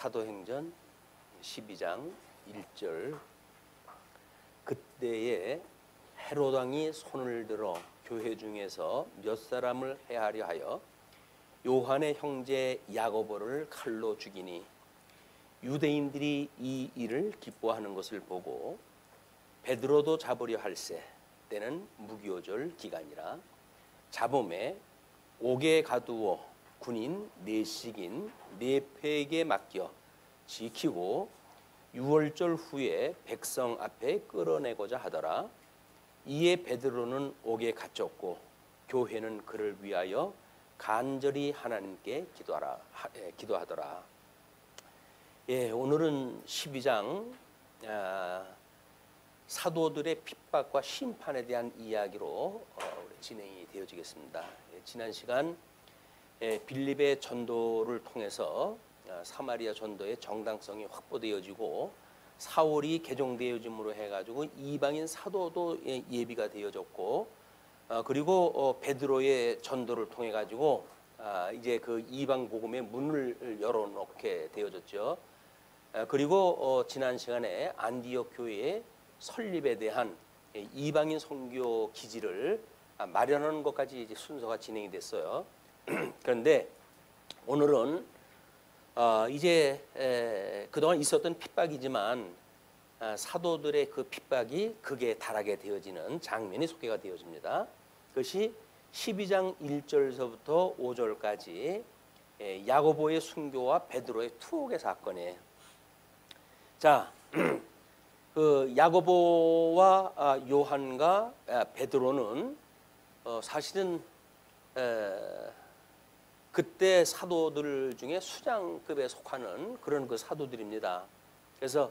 사도행전 12장 1절 그때에 헤롯 왕이 손을 들어 교회 중에서 몇 사람을 해하려 하여 요한의 형제 야고보를 칼로 죽이니 유대인들이 이 일을 기뻐하는 것을 보고 베드로도 잡으려 할세 때는 무교절 기간이라 잡음에 옥에 가두어 군인 넷씩인 네패에게 맡겨 지키고 유월절 후에 백성 앞에 끌어내고자 하더라. 이에 베드로는 옥에 갇혔고 교회는 그를 위하여 간절히 하나님께 기도하더라. 오늘은 12장 사도들의 핍박과 심판에 대한 이야기로 진행이 되어지겠습니다. 지난 시간 빌립의 전도를 통해서 사마리아 전도의 정당성이 확보되어지고 사울이 개종되어짐으로 해가지고 이방인 사도도 예비가 되어졌고 그리고 베드로의 전도를 통해 가지고 이제 그 이방 복음의 문을 열어놓게 되어졌죠. 그리고 지난 시간에 안디옥 교회의 설립에 대한 이방인 선교 기지를 마련하는 것까지 이제 순서가 진행이 됐어요. 그런데 오늘은 이제 그동안 있었던 핍박이지만 사도들의 그 핍박이 극에 달하게 되어지는 장면이 소개가 되어집니다. 그것이 12장 1절서부터 5절까지 야고보의 순교와 베드로의 투옥의 사건이에요. 자, 그 야고보와 요한과 베드로는 사실은 그때 사도들 중에 수장급에 속하는 그런 그 사도들입니다. 그래서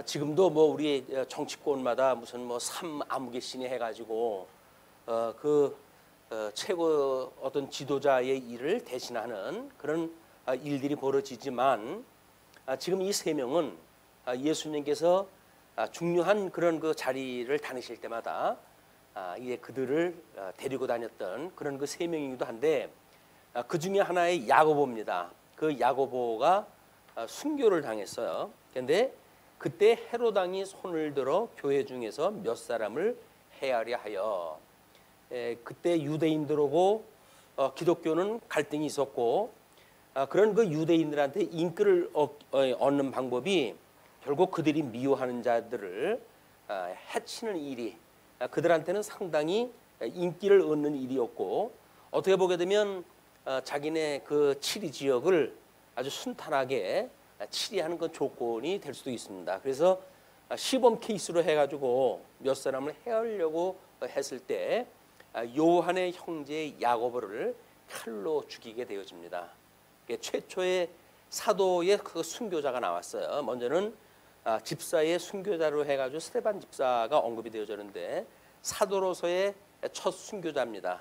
지금도 뭐 우리 정치권마다 무슨 뭐 삼아무개신이 해가지고 최고 어떤 지도자의 일을 대신하는 그런 일들이 벌어지지만 지금 이 세 명은 예수님께서 중요한 그런 그 자리를 다니실 때마다 이제 그들을 데리고 다녔던 그런 그 세 명이기도 한데 그 중에 하나의 야고보입니다. 그 야고보가 순교를 당했어요. 그런데 그때 헤롯 왕이 손을 들어 교회 중에서 몇 사람을 해하려 하여 그때 유대인들하고 기독교는 갈등이 있었고 그런 그 유대인들한테 인기를 얻는 방법이 결국 그들이 미워하는 자들을 해치는 일이 그들한테는 상당히 인기를 얻는 일이었고 어떻게 보게 되면 자기네 그 치리 지역을 아주 순탄하게 치리하는 그 조건이 될 수도 있습니다. 그래서 시범 케이스로 해가지고 몇 사람을 해하려고 했을 때 요한의 형제 야고보를 칼로 죽이게 되어집니다. 최초의 사도의 그 순교자가 나왔어요. 먼저는 집사의 순교자로 해가지고 스데반 집사가 언급이 되어졌는데 사도로서의 첫 순교자입니다.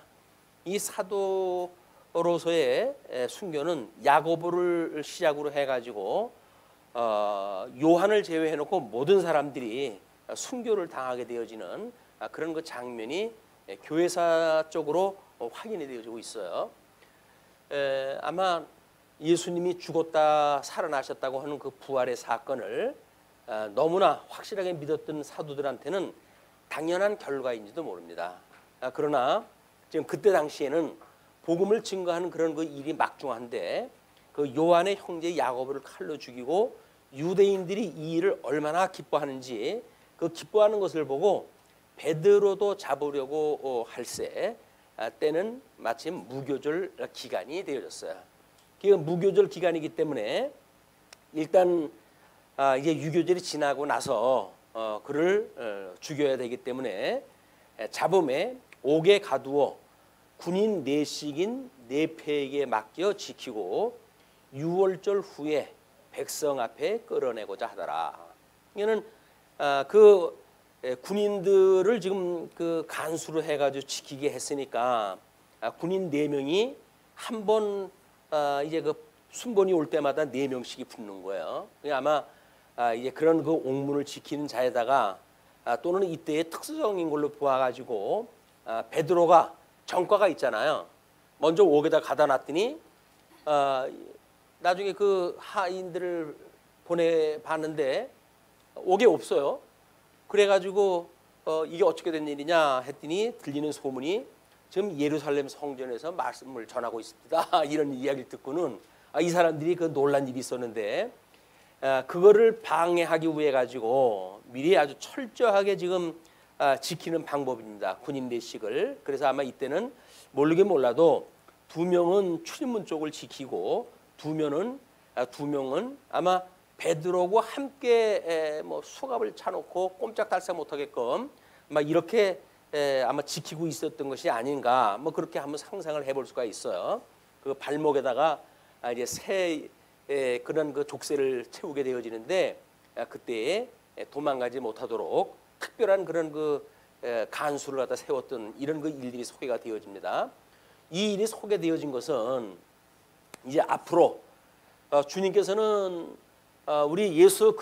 이 사도로서의 순교는 야고보를 시작으로 해가지고 요한을 제외해놓고 모든 사람들이 순교를 당하게 되어지는 그런 그 장면이 교회사 쪽으로 확인이 되어지고 있어요. 아마 예수님이 죽었다 살아나셨다고 하는 그 부활의 사건을 너무나 확실하게 믿었던 사도들한테는 당연한 결과인지도 모릅니다. 그러나 지금 그때 당시에는 복음을 증거하는 그런 그 일이 막중한데 그 요한의 형제 야고보를 칼로 죽이고 유대인들이 이 일을 얼마나 기뻐하는지 그 기뻐하는 것을 보고 베드로도 잡으려고 할세 때는 마침 무교절 기간이 되어졌어요. 그 무교절 기간이기 때문에 일단 이제 유교절이 지나고 나서 그를 죽여야 되기 때문에 잡음에 옥에 가두어 군인 넷씩인 네패에게 맡겨 지키고 유월절 후에 백성 앞에 끌어내고자 하더라. 이거는 그 군인들을 지금 그 간수로 해가지고 지키게 했으니까 군인 4명이 한 번 이제 그 순번이 올 때마다 4명씩이 붙는 거예요. 아마 이제 그런 그 옥문을 지키는 자에다가 또는 이때의 특수성인 걸로 보아가지고 베드로가 전과가 있잖아요. 먼저 옥에다 가다 놨더니 나중에 그 하인들을 보내봤는데 옥에 없어요. 그래가지고 이게 어떻게 된 일이냐 했더니 들리는 소문이 지금 예루살렘 성전에서 말씀을 전하고 있습니다. 이런 이야기를 듣고는 이 사람들이 그 놀란 일이 있었는데 그거를 방해하기 위해 가지고 미리 아주 철저하게 지금 지키는 방법입니다. 군인 내식을. 그래서 아마 이때는 모르긴 몰라도 2명은 출입문 쪽을 지키고 2명은 아마 베드로하고 함께 뭐 수갑을 차놓고 꼼짝달싹 못하게끔 막 이렇게 아마 지키고 있었던 것이 아닌가, 뭐 그렇게 한번 상상을 해볼 수가 있어요. 그 발목에다가 이제 새 그런 그 족쇄를 채우게 되어지는데 그때 도망가지 못하도록 특별한 그런 그 간수를 갖다 세웠던 이런 그 일들이 소개가 되어집니다. 이 일이 소개되어진 것은 이제 앞으로 주님께서는 우리 예수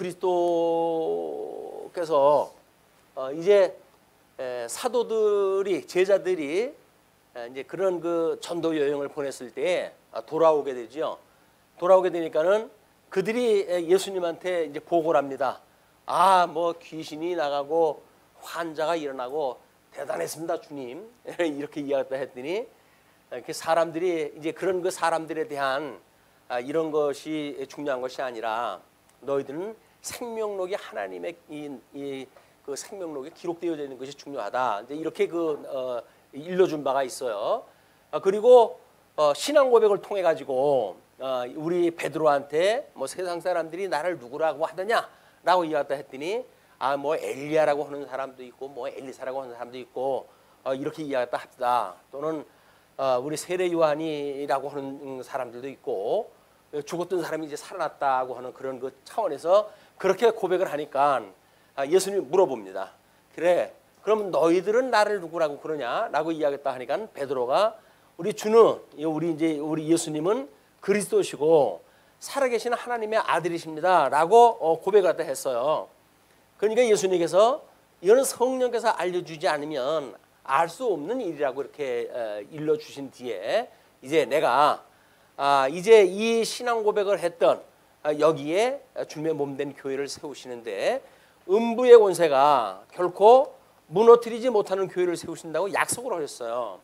그리스도께서 이제 사도들이 제자들이 이제 그런 그 전도 여행을 보냈을 때 돌아오게 되죠. 돌아오게 되니까는 그들이 예수님한테 이제 보고를 합니다. 뭐 귀신이 나가고 환자가 일어나고 대단했습니다, 주님. 이렇게 이야기했다 했더니 사람들이 이제 그런 그 사람들에 대한 이런 것이 중요한 것이 아니라 너희들은 생명록이 하나님의 그 생명록에 기록되어져 있는 것이 중요하다. 이제 이렇게 일러준 바가 있어요. 그리고 신앙 고백을 통해 가지고 우리 베드로한테 뭐 세상 사람들이 나를 누구라고 하더냐라고 이야기했다 했더니 뭐 엘리야라고 하는 사람도 있고 뭐 엘리사라고 하는 사람도 있고 이렇게 이야기했다 합니다. 또는 우리 세례 요한이라고 하는 사람들도 있고 죽었던 사람이 이제 살아났다고 하는 그런 그 차원에서 그렇게 고백을 하니까 예수님이 물어봅니다. 그래, 그럼 너희들은 나를 누구라고 그러냐라고 이야기했다 하니까 베드로가 우리 주는 우리 예수님은 그리스도시고 살아계신 하나님의 아들이십니다라고 고백을 갖다 했어요. 그러니까 예수님께서 이거는 성령께서 알려주지 않으면 알 수 없는 일이라고 이렇게 일러주신 뒤에 이제 내가 이제 이 신앙 고백을 했던 여기에 주님의 몸된 교회를 세우시는데 음부의 권세가 결코 무너뜨리지 못하는 교회를 세우신다고 약속을 하셨어요.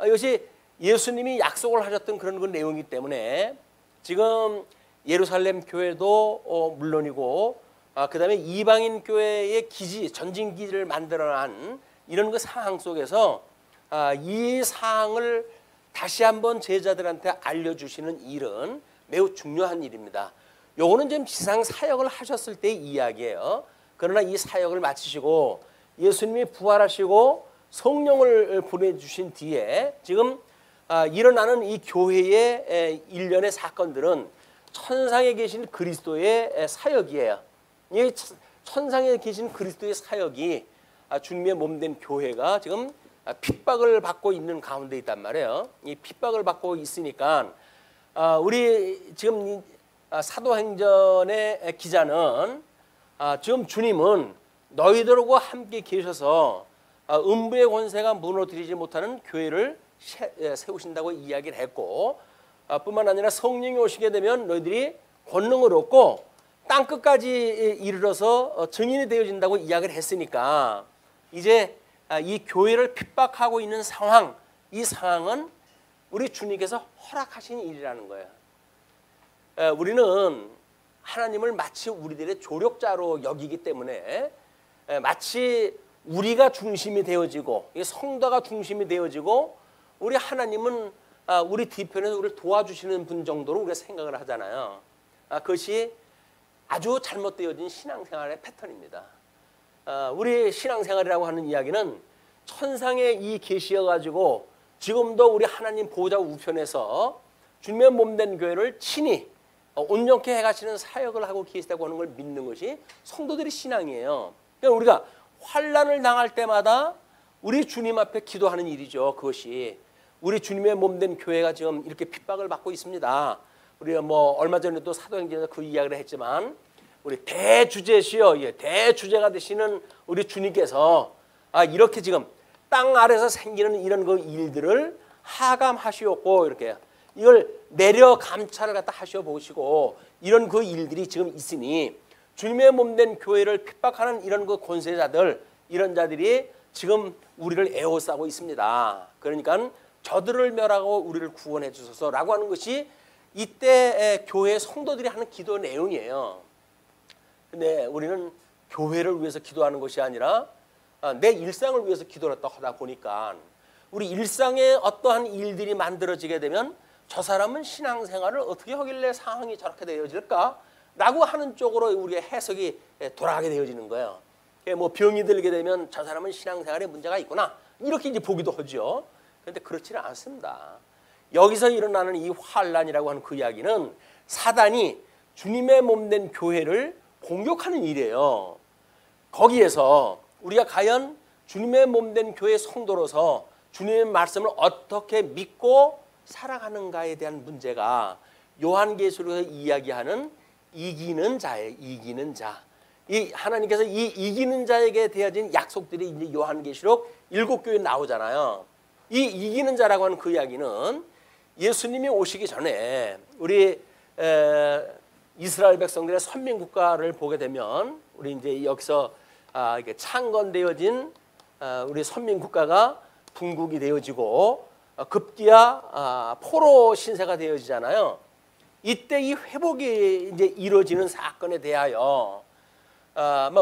이것이 예수님이 약속을 하셨던 그런 그 내용이기 때문에 지금 예루살렘 교회도 물론이고 그다음에 이방인 교회의 기지, 전진 기지를 만들어낸 이런 그 상황 속에서 이 사항을 다시 한번 제자들한테 알려주시는 일은 매우 중요한 일입니다. 요거는 지금 지상 사역을 하셨을 때의 이야기예요. 그러나 이 사역을 마치시고 예수님이 부활하시고 성령을 보내주신 뒤에 지금 일어나는 이 교회의 일련의 사건들은 천상에 계신 그리스도의 사역이에요. 이 천상에 계신 그리스도의 사역이 주님의 몸된 교회가 지금 핍박을 받고 있는 가운데 있단 말이에요. 이 핍박을 받고 있으니까 우리 지금 사도행전의 기자는 지금 주님은 너희들과 함께 계셔서 음부의 권세가 무너뜨리지 못하는 교회를 세우신다고 이야기를 했고 뿐만 아니라 성령이 오시게 되면 너희들이 권능을 얻고 땅끝까지 이르러서 증인이 되어진다고 이야기를 했으니까 이제 이 교회를 핍박하고 있는 상황, 이 상황은 우리 주님께서 허락하신 일이라는 거예요. 우리는 하나님을 마치 우리들의 조력자로 여기기 때문에 마치 우리가 중심이 되어지고 성도가 중심이 되어지고 우리 하나님은 우리 뒤편에서 우리를 도와주시는 분 정도로 우리가 생각을 하잖아요. 그것이 아주 잘못되어진 신앙생활의 패턴입니다. 우리 신앙생활이라고 하는 이야기는 천상의 이 계시여가지고 지금도 우리 하나님 보호자 우편에서 주님의 몸된 교회를 친히 온전케 해가시는 사역을 하고 계시다고 하는 걸 믿는 것이 성도들의 신앙이에요. 그러니까 우리가 환난을 당할 때마다 우리 주님 앞에 기도하는 일이죠. 그것이 우리 주님의 몸된 교회가 지금 이렇게 핍박을 받고 있습니다. 우리가 뭐 얼마 전에 또 사도행전에서 그 이야기를 했지만 우리 대주제시여, 대주제가 되시는 우리 주님께서 이렇게 지금 땅 아래서 생기는 이런 그 일들을 하감하시옵고 이렇게 이걸 내려 감찰을 갖다 하셔보시고 이런 그 일들이 지금 있으니 주님의 몸된 교회를 핍박하는 이런 그 권세자들 이런 자들이 지금 우리를 에워싸고 있습니다. 그러니까 저들을 멸하고 우리를 구원해 주소서라고 하는 것이 이때 교회 성도들이 하는 기도 내용이에요. 근데 우리는 교회를 위해서 기도하는 것이 아니라 내 일상을 위해서 기도를 하다 보니까 우리 일상에 어떠한 일들이 만들어지게 되면 저 사람은 신앙생활을 어떻게 하길래 상황이 저렇게 되어질까? 라고 하는 쪽으로 우리의 해석이 돌아가게 되어지는 거예요. 뭐 병이 들게 되면 저 사람은 신앙생활에 문제가 있구나. 이렇게 이제 보기도 하죠. 그런데 그렇지는 않습니다. 여기서 일어나는 이 환란이라고 하는 그 이야기는 사단이 주님의 몸된 교회를 공격하는 일이에요. 거기에서 우리가 과연 주님의 몸된 교회 성도로서 주님의 말씀을 어떻게 믿고 살아가는가에 대한 문제가 요한계시록에서 이야기하는 이기는 자예요. 이기는 자. 이 하나님께서 이 이기는 자에게 되어진 약속들이 이제 요한계시록 7교회에 나오잖아요. 이 이기는 자라고 하는 그 이야기는 예수님이 오시기 전에 우리 이스라엘 백성들의 선민국가를 보게 되면 우리 이제 여기서 이게 창건되어진 우리 선민국가가 분국이 되어지고 급기야 포로 신세가 되어지잖아요. 이때 이 회복이 이제 이루어지는 사건에 대하여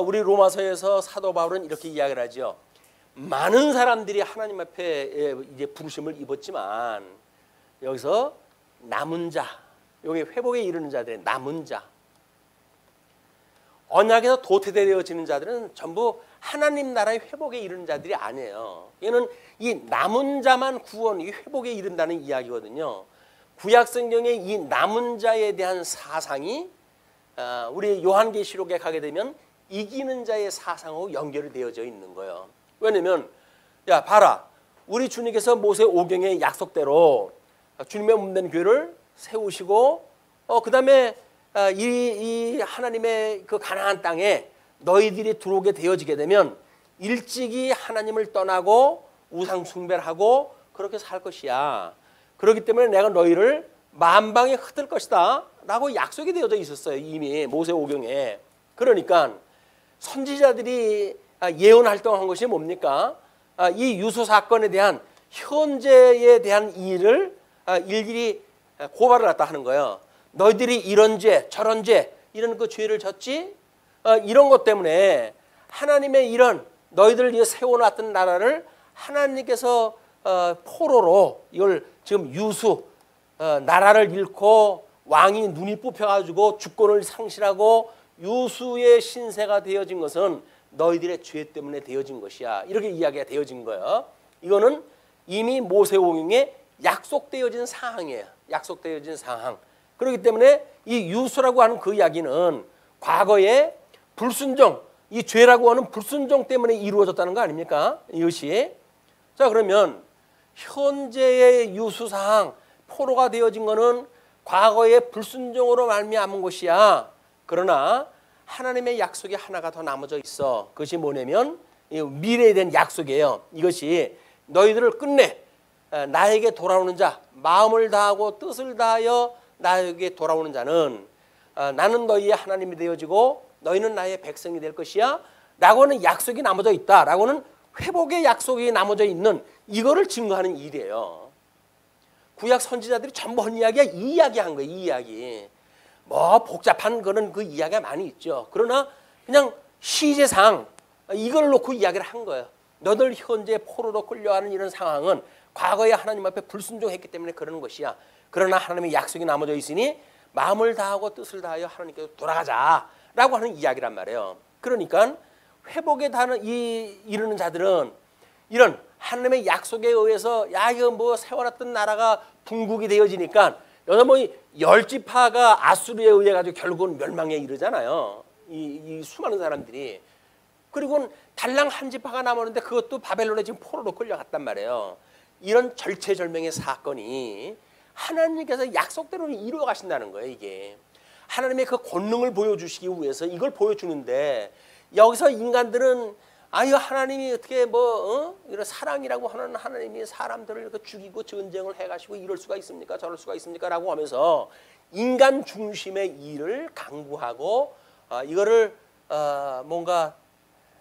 우리 로마서에서 사도 바울은 이렇게 이야기를 하죠. 많은 사람들이 하나님 앞에 이제 부르심을 입었지만 여기서 남은 자, 여기 회복에 이르는 자들의 남은 자, 언약에서 도태되어지는 자들은 전부 하나님 나라의 회복에 이르는 자들이 아니에요. 이는 이 남은 자만 구원, 이 회복에 이른다는 이야기거든요. 구약 성경의 이 남은 자에 대한 사상이 우리 요한계시록에 가게 되면 이기는 자의 사상하고 연결이 되어져 있는 거예요. 왜냐면 야 봐라, 우리 주님께서 모세 오경의 약속대로 주님의 몸된 교회를 세우시고 그 다음에 이 하나님의 그 가나안 땅에 너희들이 들어오게 되어지게 되면 일찍이 하나님을 떠나고 우상 숭배를 하고 그렇게 살 것이야. 그렇기 때문에 내가 너희를 만방에 흩을 것이다 라고 약속이 되어져 있었어요. 이미 모세 오경에. 그러니까 선지자들이 예언 활동한 것이 뭡니까? 이 유수 사건에 대한 현재에 대한 일을 일일이 고발을 갖다 하는 거예요. 너희들이 이런 죄 저런 죄 이런 그 죄를 졌지? 이런 것 때문에 하나님의 이런 너희들 세워놨던 나라를 하나님께서 포로로 이걸 지금 유수 나라를 잃고 왕이 눈이 뽑혀가지고 주권을 상실하고 유수의 신세가 되어진 것은 너희들의 죄 때문에 되어진 것이야. 이렇게 이야기가 되어진 거예요. 이거는 이미 모세오경에 약속되어진 상황이에요. 약속되어진 상황. 그렇기 때문에 이 유수라고 하는 그 이야기는 과거에 불순종, 이 죄라고 하는 불순종 때문에 이루어졌다는 거 아닙니까? 이것이. 자, 그러면 현재의 유수사항, 포로가 되어진 것은 과거의 불순종으로 말미암은 것이야. 그러나 하나님의 약속이 하나가 더 남아져 있어. 그것이 뭐냐면 미래에 대한 약속이에요. 이것이 너희들을 끝내 나에게 돌아오는 자, 마음을 다하고 뜻을 다하여 나에게 돌아오는 자는 나는 너희의 하나님이 되어지고 너희는 나의 백성이 될 것이야 라고는 약속이 남아져 있다 라고는 회복의 약속이 남아져 있는 이거를 증거하는 일이에요. 구약 선지자들이 전부 한 이야기가 이 이야기 한 거예요. 이 이야기. 뭐 복잡한 그런 그 이야기가 많이 있죠. 그러나 그냥 시제상 이걸 놓고 이야기를 한 거예요. 너들 현재 포로로 끌려가는 이런 상황은 과거에 하나님 앞에 불순종했기 때문에 그러는 것이야. 그러나 하나님의 약속이 남아져 있으니 마음을 다하고 뜻을 다하여 하나님께로 돌아가자라고 하는 이야기란 말이에요. 그러니까 회복에 이르는 자들은 이런 하나님의 약속에 의해서 야 이거 뭐 세워놨던 나라가 분국이 되어지니까 여기서 뭐 열지파가 아수르에 의해 가지고 결국은 멸망에 이르잖아요. 이 수많은 사람들이. 그리고 달랑 한 지파가 남았는데 그것도 바벨론에 지금 포로로 끌려갔단 말이에요. 이런 절체절명의 사건이 하나님께서 약속대로 이루어 가신다는 거예요. 이게 하나님의 그 권능을 보여주시기 위해서 이걸 보여주는데 여기서 인간들은 아유 하나님이 어떻게 뭐 이런 사랑이라고 하는 하나님이 사람들을 이렇게 죽이고 전쟁을 해가시고 이럴 수가 있습니까? 저럴 수가 있습니까?라고 하면서 인간 중심의 일을 강구하고 이거를 뭔가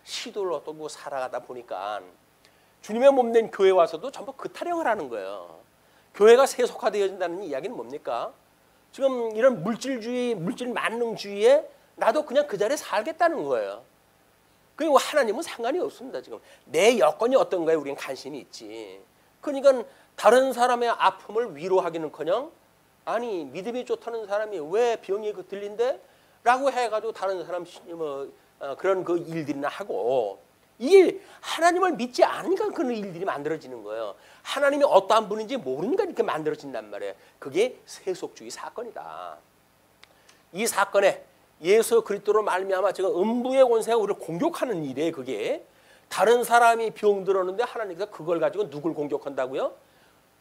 시도를 어떻게 살아가다 보니까 주님의 몸된 교회 와서도 전부 그 타령을 하는 거예요. 교회가 세속화되어진다는 이야기는 뭡니까? 지금 이런 물질주의, 물질 만능주의에 나도 그냥 그 자리에 살겠다는 거예요. 그리고 하나님은 상관이 없습니다. 지금 내 여건이 어떤 거에 우리는 관심이 있지. 그러니까 다른 사람의 아픔을 위로하기는커녕 아니 믿음이 좋다는 사람이 왜 병이 들린대? 라고 해가지고 다른 사람 그런 그 일들이나 하고 이게 하나님을 믿지 않으니까 그런 일들이 만들어지는 거예요. 하나님이 어떠한 분인지 모르니까 이렇게 만들어진단 말이에요. 그게 세속주의 사건이다. 이 사건에 예수 그리스도로 말미암아 지금 음부의 권세가 우리를 공격하는 일이에요. 그게 다른 사람이 병들었는데 하나님께서 그걸 가지고 누굴 공격한다고요?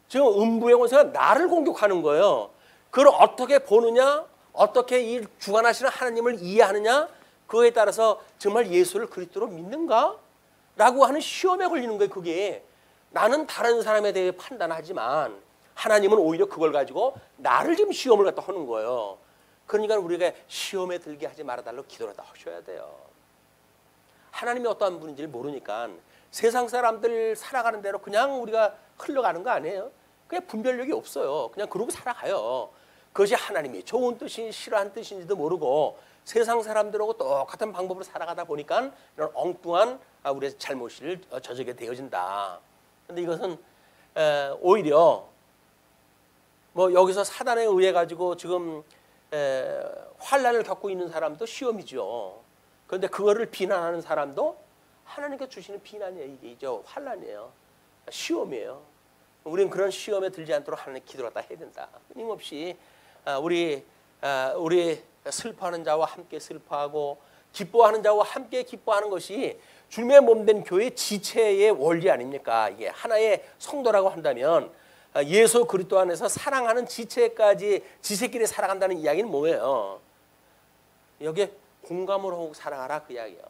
지금 음부의 권세가 나를 공격하는 거예요. 그걸 어떻게 보느냐, 어떻게 이 주관하시는 하나님을 이해하느냐, 그거에 따라서 정말 예수를 그리스도로 믿는가? 라고 하는 시험에 걸리는 거예요. 그게 나는 다른 사람에 대해 판단하지만 하나님은 오히려 그걸 가지고 나를 지금 시험을 갖다 하는 거예요. 그러니까 우리가 시험에 들게 하지 말아달라고 기도를 다 하셔야 돼요. 하나님이 어떠한 분인지를 모르니까 세상 사람들 살아가는 대로 그냥 우리가 흘러가는 거 아니에요. 그냥 분별력이 없어요. 그냥 그러고 살아가요. 그것이 하나님이 좋은 뜻인지 싫어하는 뜻인지도 모르고 세상 사람들하고 똑같은 방법으로 살아가다 보니까 이런 엉뚱한 우리의 잘못을 저지게 되어진다. 그런데 이것은 오히려 뭐 여기서 사단에 의해 가지고 지금 환난을 겪고 있는 사람도 시험이죠. 그런데 그거를 비난하는 사람도 하나님께 주시는 비난이에요. 이게 이제 환난이에요. 시험이에요. 우리는 그런 시험에 들지 않도록 하나님 기도를 다 해야 된다. 끊임없이 우리 슬퍼하는 자와 함께 슬퍼하고 기뻐하는 자와 함께 기뻐하는 것이 주님의 몸된 교회 지체의 원리 아닙니까? 이게 하나의 성도라고 한다면 예수 그리스도 안에서 사랑하는 지체끼리 살아간다는 이야기는 뭐예요? 여기에 공감을 하고 살아가라 그 이야기예요.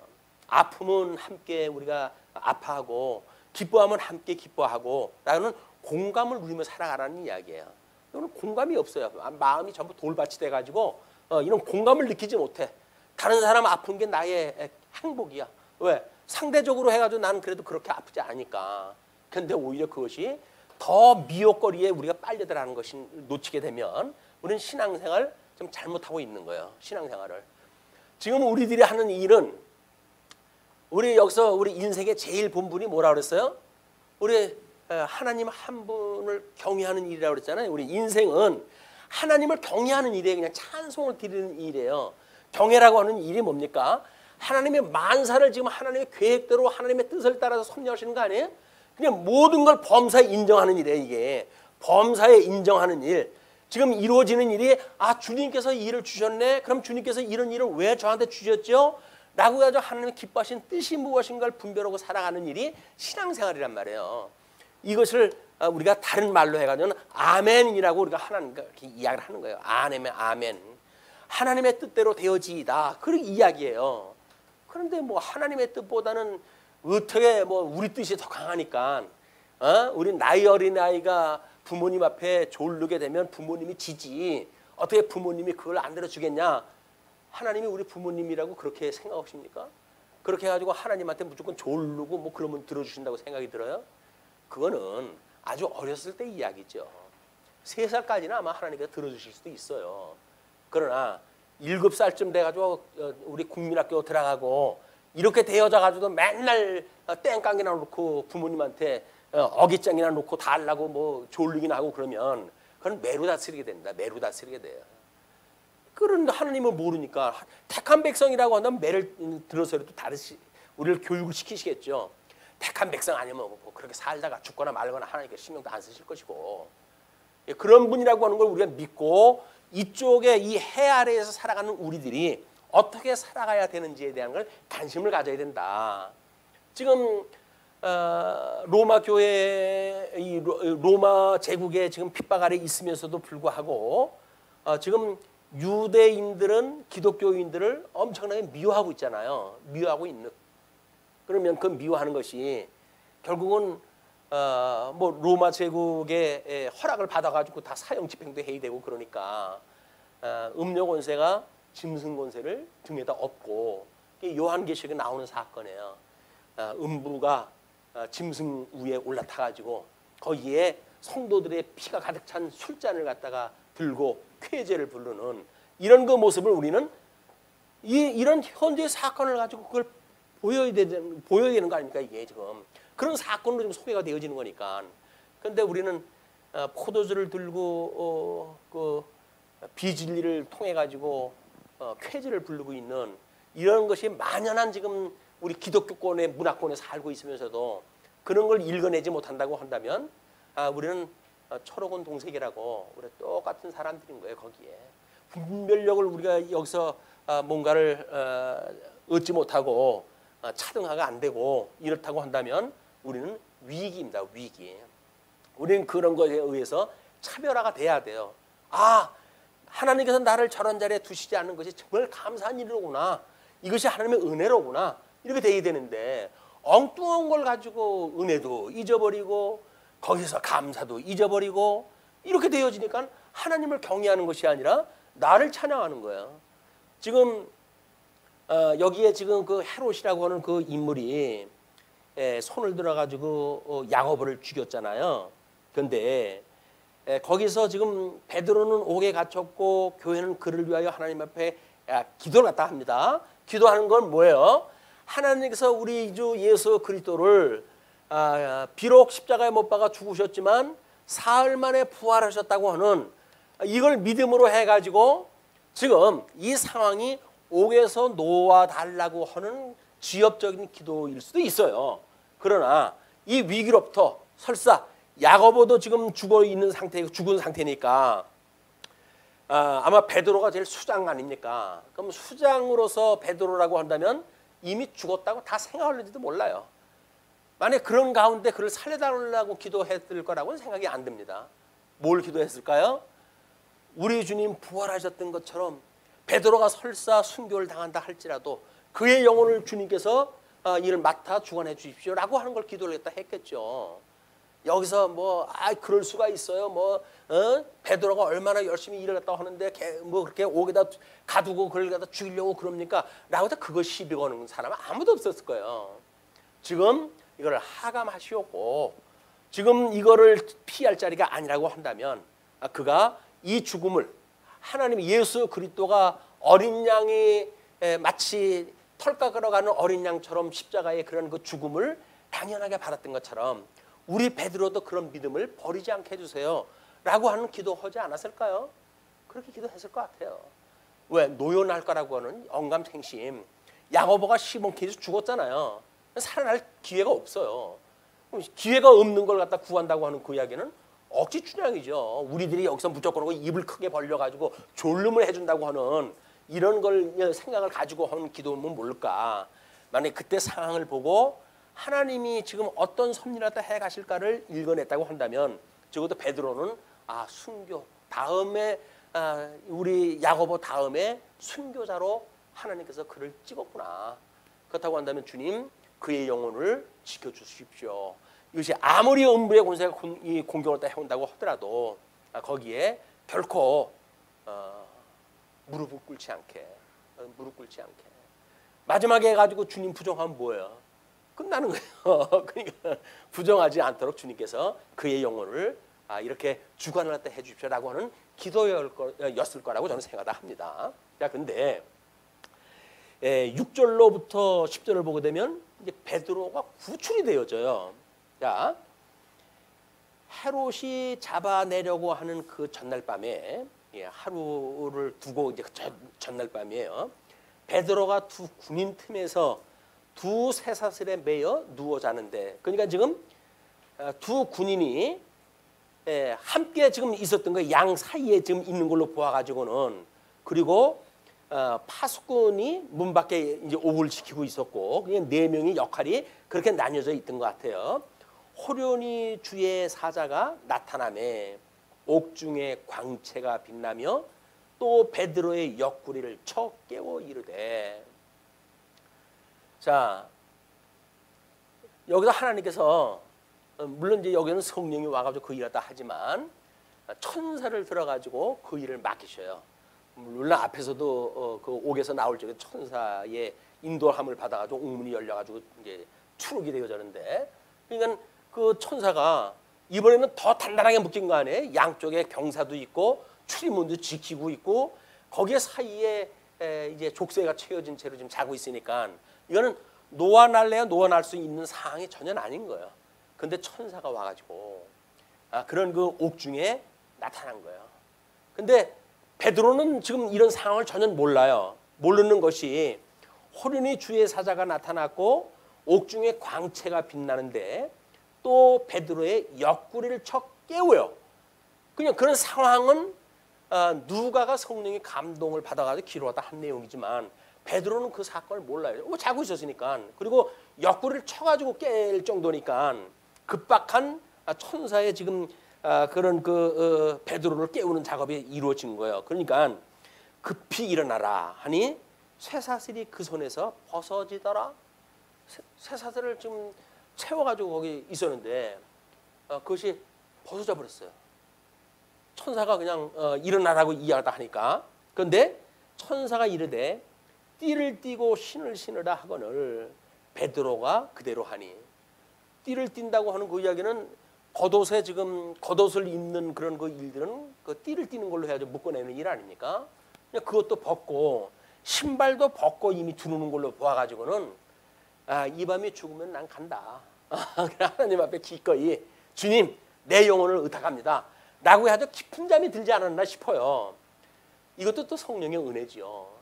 아픔은 함께 우리가 아파하고 기뻐하면 함께 기뻐하고 라는 공감을 누리며 살아가라는 이야기예요. 이거는 공감이 없어요. 마음이 전부 돌밭이 돼가지고 이런 공감을 느끼지 못해. 다른 사람 아픈 게 나의 행복이야. 왜? 상대적으로 해가지고 나는 그래도 그렇게 아프지 않으니까. 그런데 오히려 그것이 더 미혹거리에 우리가 빨려들어가는 것이 놓치게 되면 우리는 신앙생활 좀 잘못하고 있는 거예요. 신앙생활을. 지금 우리들이 하는 일은 우리 여기서 우리 인생의 제일 본분이 뭐라 그랬어요? 우리 하나님 한 분을 경외하는 일이라고 그랬잖아요. 우리 인생은 하나님을 경외하는 일이에요. 그냥 찬송을 드리는 일이에요. 경외라고 하는 일이 뭡니까? 하나님의 만사를 지금 하나님의 계획대로 하나님의 뜻을 따라서 섭리하시는 거 아니에요? 그냥 모든 걸 범사에 인정하는 일이에요. 이게 범사에 인정하는 일. 지금 이루어지는 일이 주님께서 이 일을 주셨네. 그럼 주님께서 이런 일을 왜 저한테 주셨죠? 라고 해서 하나님의 기뻐하신 뜻이 무엇인가를 분별하고 살아가는 일이 신앙생활이란 말이에요. 이것을 우리가 다른 말로 해가지고는 아멘이라고 우리가 하나님과 이렇게 이야기를 하는 거예요. 아멘. 하나님의 뜻대로 되어지이다. 그런 이야기예요. 그런데 뭐 하나님의 뜻보다는 어떻게 뭐 우리 뜻이 더 강하니까 우리 나이 어린 아이가 부모님 앞에 졸르게 되면 부모님이 지지. 어떻게 부모님이 그걸 안 들어주겠냐? 하나님이 우리 부모님이라고 그렇게 생각하십니까? 그렇게 해가지고 하나님한테 무조건 졸르고 뭐 그러면 들어주신다고 생각이 들어요? 그거는 아주 어렸을 때 이야기죠. 3살까지는 아마 하나님께서 들어주실 수도 있어요. 그러나 7살쯤 돼가지고 우리 국민학교 들어가고 이렇게 되어져가지고 맨날 땡깡이나 놓고 부모님한테 어깃장이나 놓고 달라고 뭐 졸리기나 하고 그러면 그건 매로 다스리게 됩니다. 매로 다스리게 돼요. 그런 하나님을 모르니까 택한 백성이라고 한다면 매를 들어서라도 우리를 교육을 시키시겠죠. 택한 백성 아니면 뭐 그렇게 살다가 죽거나 말거나 하나님께 신경도 안 쓰실 것이고 그런 분이라고 하는 걸 우리가 믿고 이쪽에 이 해 아래에서 살아가는 우리들이 어떻게 살아가야 되는지에 대한 걸 관심을 가져야 된다. 지금 로마 교회, 이 로마 제국에 지금 핍박 아래 있으면서도 불구하고 지금 유대인들은 기독교인들을 엄청나게 미워하고 있잖아요. 미워하고 있는. 그러면 그 미워하는 것이 결국은 뭐 로마 제국의 허락을 받아가지고 다 사형 집행도 해야 되고 그러니까 음료 권세가 짐승 권세를 등에다 업고 요한계시록에 나오는 사건이에요. 음부가 짐승 위에 올라타가지고 거기에 성도들의 피가 가득 찬 술잔을 갖다가 들고 쾌제를 부르는 이런 그 모습을 우리는 이런 현재 사건을 가지고 그걸 보여야 되는 거 아닙니까 이게 지금 그런 사건으로 지금 소개가 되어지는 거니까. 그런데 우리는 포도주를 들고 그 비진리를 통해 가지고 쾌제를 부르고 있는 이런 것이 만연한 지금 우리 기독교권의 문화권에 살고 있으면서도 그런 걸 읽어내지 못한다고 한다면 우리는 철학원 동색이라고 우리 똑같은 사람들인 거예요. 거기에 분별력을 우리가 여기서 뭔가를 얻지 못하고 차등화가 안 되고 이렇다고 한다면 우리는 위기입니다. 위기. 우리는 그런 것에 의해서 차별화가 돼야 돼요. 하나님께서 나를 저런 자리에 두시지 않는 것이 정말 감사한 일이로구나. 이것이 하나님의 은혜로구나. 이렇게 돼야 되는데 엉뚱한 걸 가지고 은혜도 잊어버리고 거기서 감사도 잊어버리고 이렇게 되어지니까 하나님을 경외하는 것이 아니라 나를 찬양하는 거예요. 지금 여기에 지금 그 헤롯이라고 하는 그 인물이 손을 들어가지고 야고보를 죽였잖아요. 그런데 거기서 지금 베드로는 옥에 갇혔고 교회는 그를 위하여 하나님 앞에 기도를 갖다 합니다. 기도하는 건 뭐예요? 하나님께서 우리 주 예수 그리스도를 비록 십자가에 못 박아 죽으셨지만 사흘 만에 부활하셨다고 하는 이걸 믿음으로 해가지고 지금 이 상황이 옥에서 놓아달라고 하는 지엽적인 기도일 수도 있어요. 그러나 이 위기로부터 설사 야고보도 지금 죽은 상태니까 아마 베드로가 제일 수장 아닙니까? 그럼 수장으로서 베드로라고 한다면 이미 죽었다고 다 생각할지도 몰라요. 만약 그런 가운데 그를 살려달라고 기도했을 거라고는 생각이 안 듭니다. 뭘 기도했을까요? 우리 주님 부활하셨던 것처럼 베드로가 설사 순교를 당한다 할지라도 그의 영혼을 주님께서 이를 맡아 주관해 주십시오라고 하는 걸 기도를 했겠죠. 여기서 그럴 수가 있어요. 베드로가 얼마나 열심히 일을 했다고 하는데 그렇게 옥에다 가두고 그걸 갖다 죽이려고 그럽니까? 라고 해서 그거 시비 거는 사람은 아무도 없었을 거예요. 지금 이걸 하감하시오고 지금 이거를 피할 자리가 아니라고 한다면 그가 이 죽음을 하나님 예수 그리스도가 어린 양이 마치 털 깎으러 가는 어린 양처럼 십자가의 그런 그 죽음을 당연하게 받았던 것처럼 우리 베드로도 그런 믿음을 버리지 않게 해주세요 라고 하는 기도하지 않았을까요? 그렇게 기도했을 것 같아요. 왜? 노연할 거라고 하는 영감생심. 야고보가 시몬키에서 죽었잖아요. 살아날 기회가 없어요. 기회가 없는 걸 갖다 구한다고 하는 그 이야기는 억지 춘향이죠. 우리들이 여기서 무조건 입을 크게 벌려가지고 졸름을 해준다고 하는 이런 걸 생각을 가지고 하는 기도면 모를까. 만약에 그때 상황을 보고 하나님이 지금 어떤 섭리라도 해가실까를 읽어냈다고 한다면 적어도 베드로는 순교 다음에 우리 야고보 다음에 순교자로 하나님께서 그를 찍었구나. 그렇다고 한다면 주님 그의 영혼을 지켜주십시오. 이것이 아무리 음부의 권세가 공격을 해온다고 하더라도 거기에 결코 무릎을 꿇지 않게 마지막에 해가지고 주님 부정하면 뭐예요? 끝나는 거예요. 그러니까 부정하지 않도록 주님께서 그의 영혼을 이렇게 주관을 갖다 해주십시오라고 하는 기도였을 거라고 저는 생각합니다. 자, 근데 6절로부터 10절을 보게 되면 이제 베드로가 구출이 되어져요. 자, 헤롯이 잡아내려고 하는 그 전날 밤에 하루를 두고 이제 전날 밤이에요. 베드로가 두 군인 틈에서 두 쇠사슬에 매여 누워 자는데, 그러니까 지금 두 군인이 함께 지금 있었던 거예요. 양 사이에 지금 있는 걸로 보아가지고는. 그리고 파수꾼이 문 밖에 이제 옥을 지키고 있었고, 그냥 네 명의 역할이 그렇게 나뉘어져 있던 것 같아요. 호련히 주의 사자가 나타나매 옥중에 광채가 빛나며 또 베드로의 옆구리를 쳐 깨워 이르되. 자, 여기서 하나님께서 물론 이제 여기는 성령이 와가지고 그 일을 다 하지만 천사를 들어가지고 그 일을 맡기셔요. 물론 앞에서도 그 옥에서 나올 적에 천사의 인도함을 받아가지고 옥문이 열려가지고 이제 추룩이 되어졌는데, 그러니까 그 천사가 이번에는 더 단단하게 묶인 거 아니에요? 양쪽에 경사도 있고 출입문도 지키고 있고 거기에 사이에 이제 족쇄가 채워진 채로 지금 자고 있으니까 이거는 놓아날래야 놓아날 수 있는 상황이 전혀 아닌 거예요. 근데 천사가 와가지고 그런 그 옥중에 나타난 거예요. 근데 베드로는 지금 이런 상황을 전혀 몰라요. 모르는 것이 호련히 주의 사자가 나타났고 옥중에 광채가 빛나는데 또 베드로의 옆구리를 쳐 깨워요. 그냥 그런 상황은 누가가 성령의 감동을 받아가지고 기록하다 한 내용이지만 베드로는 그 사건을 몰라요. 자고 있었으니까. 그리고 옆구리를 쳐가지고 깰 정도니까 급박한 천사의 지금 그런 그 베드로를 깨우는 작업이 이루어진 거예요. 그러니까 급히 일어나라 하니 쇠사슬이 그 손에서 벗어지더라. 쇠사슬을 지금 채워가지고 거기 있었는데 그것이 벗어져 버렸어요. 천사가 그냥 일어나라고 이야기하다 하니까. 그런데 천사가 이르되 띠를 띠고 신을 신으라 하거늘 베드로가 그대로 하니, 띠를 띈다고 하는 그 이야기는 겉옷에 지금 겉옷을 입는 그런 그 일들은 그 띠를 띠는 걸로 해야지 묶어내는 일 아닙니까? 그냥 그것도 벗고 신발도 벗고 이미 두르는 걸로 보아가지고는 이 밤이 죽으면 난 간다. 하나님 앞에 기꺼이 주님 내 영혼을 의탁합니다 라고 해도 깊은 잠이 들지 않았나 싶어요. 이것도 또 성령의 은혜지요.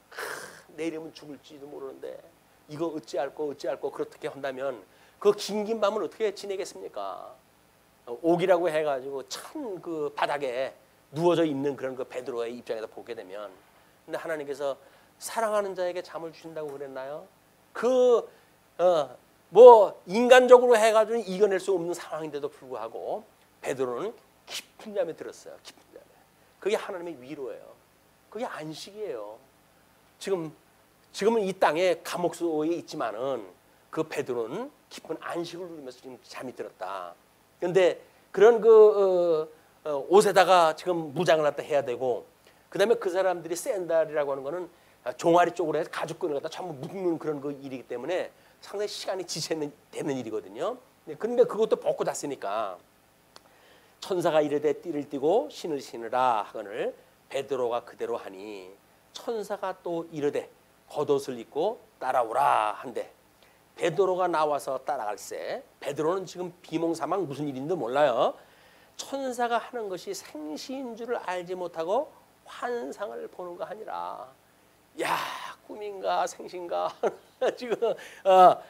내일이면 죽을지도 모르는데 이거 어찌할꼬 그렇게 한다면 그 긴긴 밤을 어떻게 지내겠습니까? 옥이라고 해가지고 참 그 바닥에 누워져 있는 그런 그 베드로의 입장에서 보게 되면, 근데 하나님께서 사랑하는 자에게 잠을 주신다고 그랬나요? 뭐 인간적으로 해가지고 이겨낼 수 없는 상황인데도 불구하고 베드로는 깊은 잠에 들었어요. 깊은 잠에. 그게 하나님의 위로예요. 그게 안식이에요. 지금은 이 땅에 감옥소에 있지만은 그 베드로는 깊은 안식을 누리면서 지금 잠이 들었다. 그런데 그런 옷에다가 지금 무장을 갖다 해야 되고, 그다음에 그 사람들이 샌달이라고 하는 거는 종아리 쪽으로 해서 가죽끈을 갖다 전부 묶는 그런 그 일이기 때문에 상당히 시간이 지체되는 일이거든요. 그런데 그것도 벗고 잤으니까 천사가 이르되 띠를 띠고 신을 신으라 하거늘 베드로가 그대로 하니 천사가 또 이르되 겉옷을 입고 따라오라 한대 베드로가 나와서 따라갈새. 베드로는 지금 비몽사몽 무슨 일인지 몰라요. 천사가 하는 것이 생시인 줄을 알지 못하고 환상을 보는 거 아니라, 야 꿈인가 생신가 지금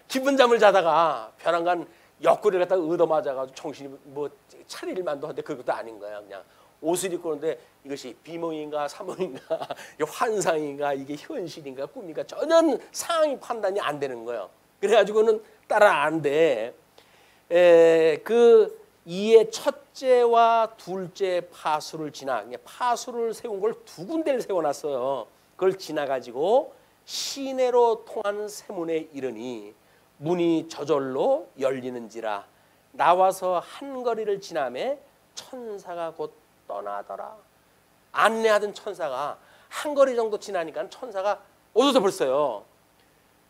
깊은 잠을 자다가 벼랑간 옆구리를 갖다가 얻어맞아가지고 정신이 뭐 차릴 만도 한데 그것도 아닌 거야. 그냥 옷을 입고 오는데 이것이 비몽인가 사몽인가 환상인가 이게 현실인가 꿈인가 전혀 상황이 판단이 안 되는 거예요. 그래가지고는 따라 안 돼. 그 이에 첫째와 둘째 파수를 지나, 파수를 세운 걸 두 군데를 세워놨어요. 그걸 지나가지고 시내로 통하는 세문에 이르니 문이 저절로 열리는지라 나와서 한 거리를 지나매 천사가 곧 떠나더라. 안내하던 천사가 한 거리 정도 지나니까 천사가 어디서 벌써요.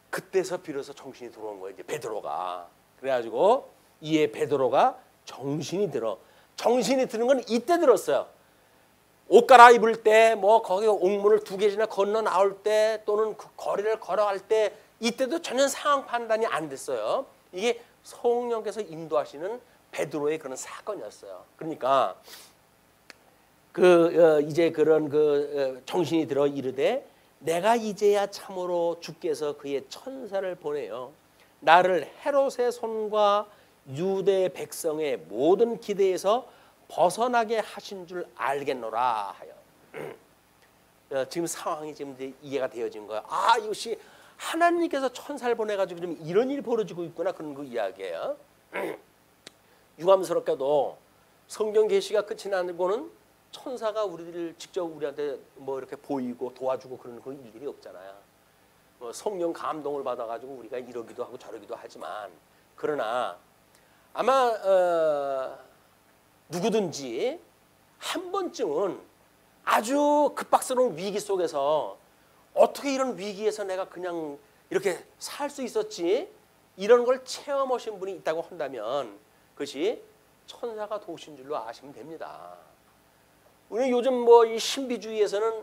그때서 비로소 정신이 들어온 거예요. 이제 베드로가. 그래가지고 이에 베드로가 정신이 드는 건 이때 들었어요. 옷 갈아입을 때, 뭐 거기 옥문을 두 개지나 건너 나올 때, 또는 그 거리를 걸어갈 때, 이때도 전혀 상황 판단이 안 됐어요. 이게 성령께서 인도하시는 베드로의 그런 사건이었어요. 그러니까 이제 그런 정신이 들어 이르되 내가 이제야 참으로 주께서 그의 천사를 보내요 나를 헤롯의 손과 유대 백성의 모든 기대에서 벗어나게 하신 줄 알겠노라 하여. 지금 상황이 지금 이제 이해가 되어진 거야. 이것이 하나님께서 천사를 보내가지고 좀 이런 일이 벌어지고 있구나 그런 그 이야기예요. 유감스럽게도 성경 계시가 끝이 나고는 천사가 우리를 직접 우리한테 뭐 이렇게 보이고 도와주고 그런 그 일들이 없잖아요. 뭐 성령 감동을 받아가지고 우리가 이러기도 하고 저러기도 하지만 그러나 아마 누구든지 한 번쯤은 아주 급박스러운 위기 속에서 어떻게 이런 위기에서 내가 그냥 이렇게 살 수 있었지? 이런 걸 체험하신 분이 있다고 한다면 그것이 천사가 도우신 줄로 아시면 됩니다. 우리 요즘 뭐 이 신비주의에서는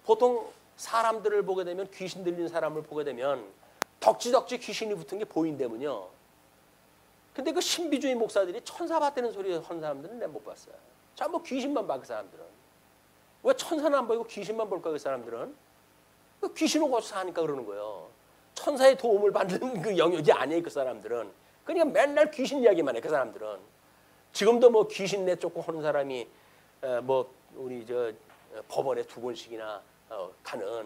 보통 사람들을 보게 되면 귀신 들린 사람을 보게 되면 덕지덕지 귀신이 붙은 게 보인다면요. 근데 그 신비주의 목사들이 천사 봤다는 소리 한 사람들은 내가 못 봤어요. 전부 귀신만 봐 그 사람들은. 왜 천사는 안 보이고 귀신만 볼까 그 사람들은? 그 귀신을 고쳐 사니까 그러는 거예요. 천사의 도움을 받는 그 영역이 아니에요 그 사람들은. 그러니까 맨날 귀신 이야기만 해 그 사람들은. 지금도 뭐 귀신 내쫓고 하는 사람이 뭐 우리 저 법원에 2번씩이나 가는,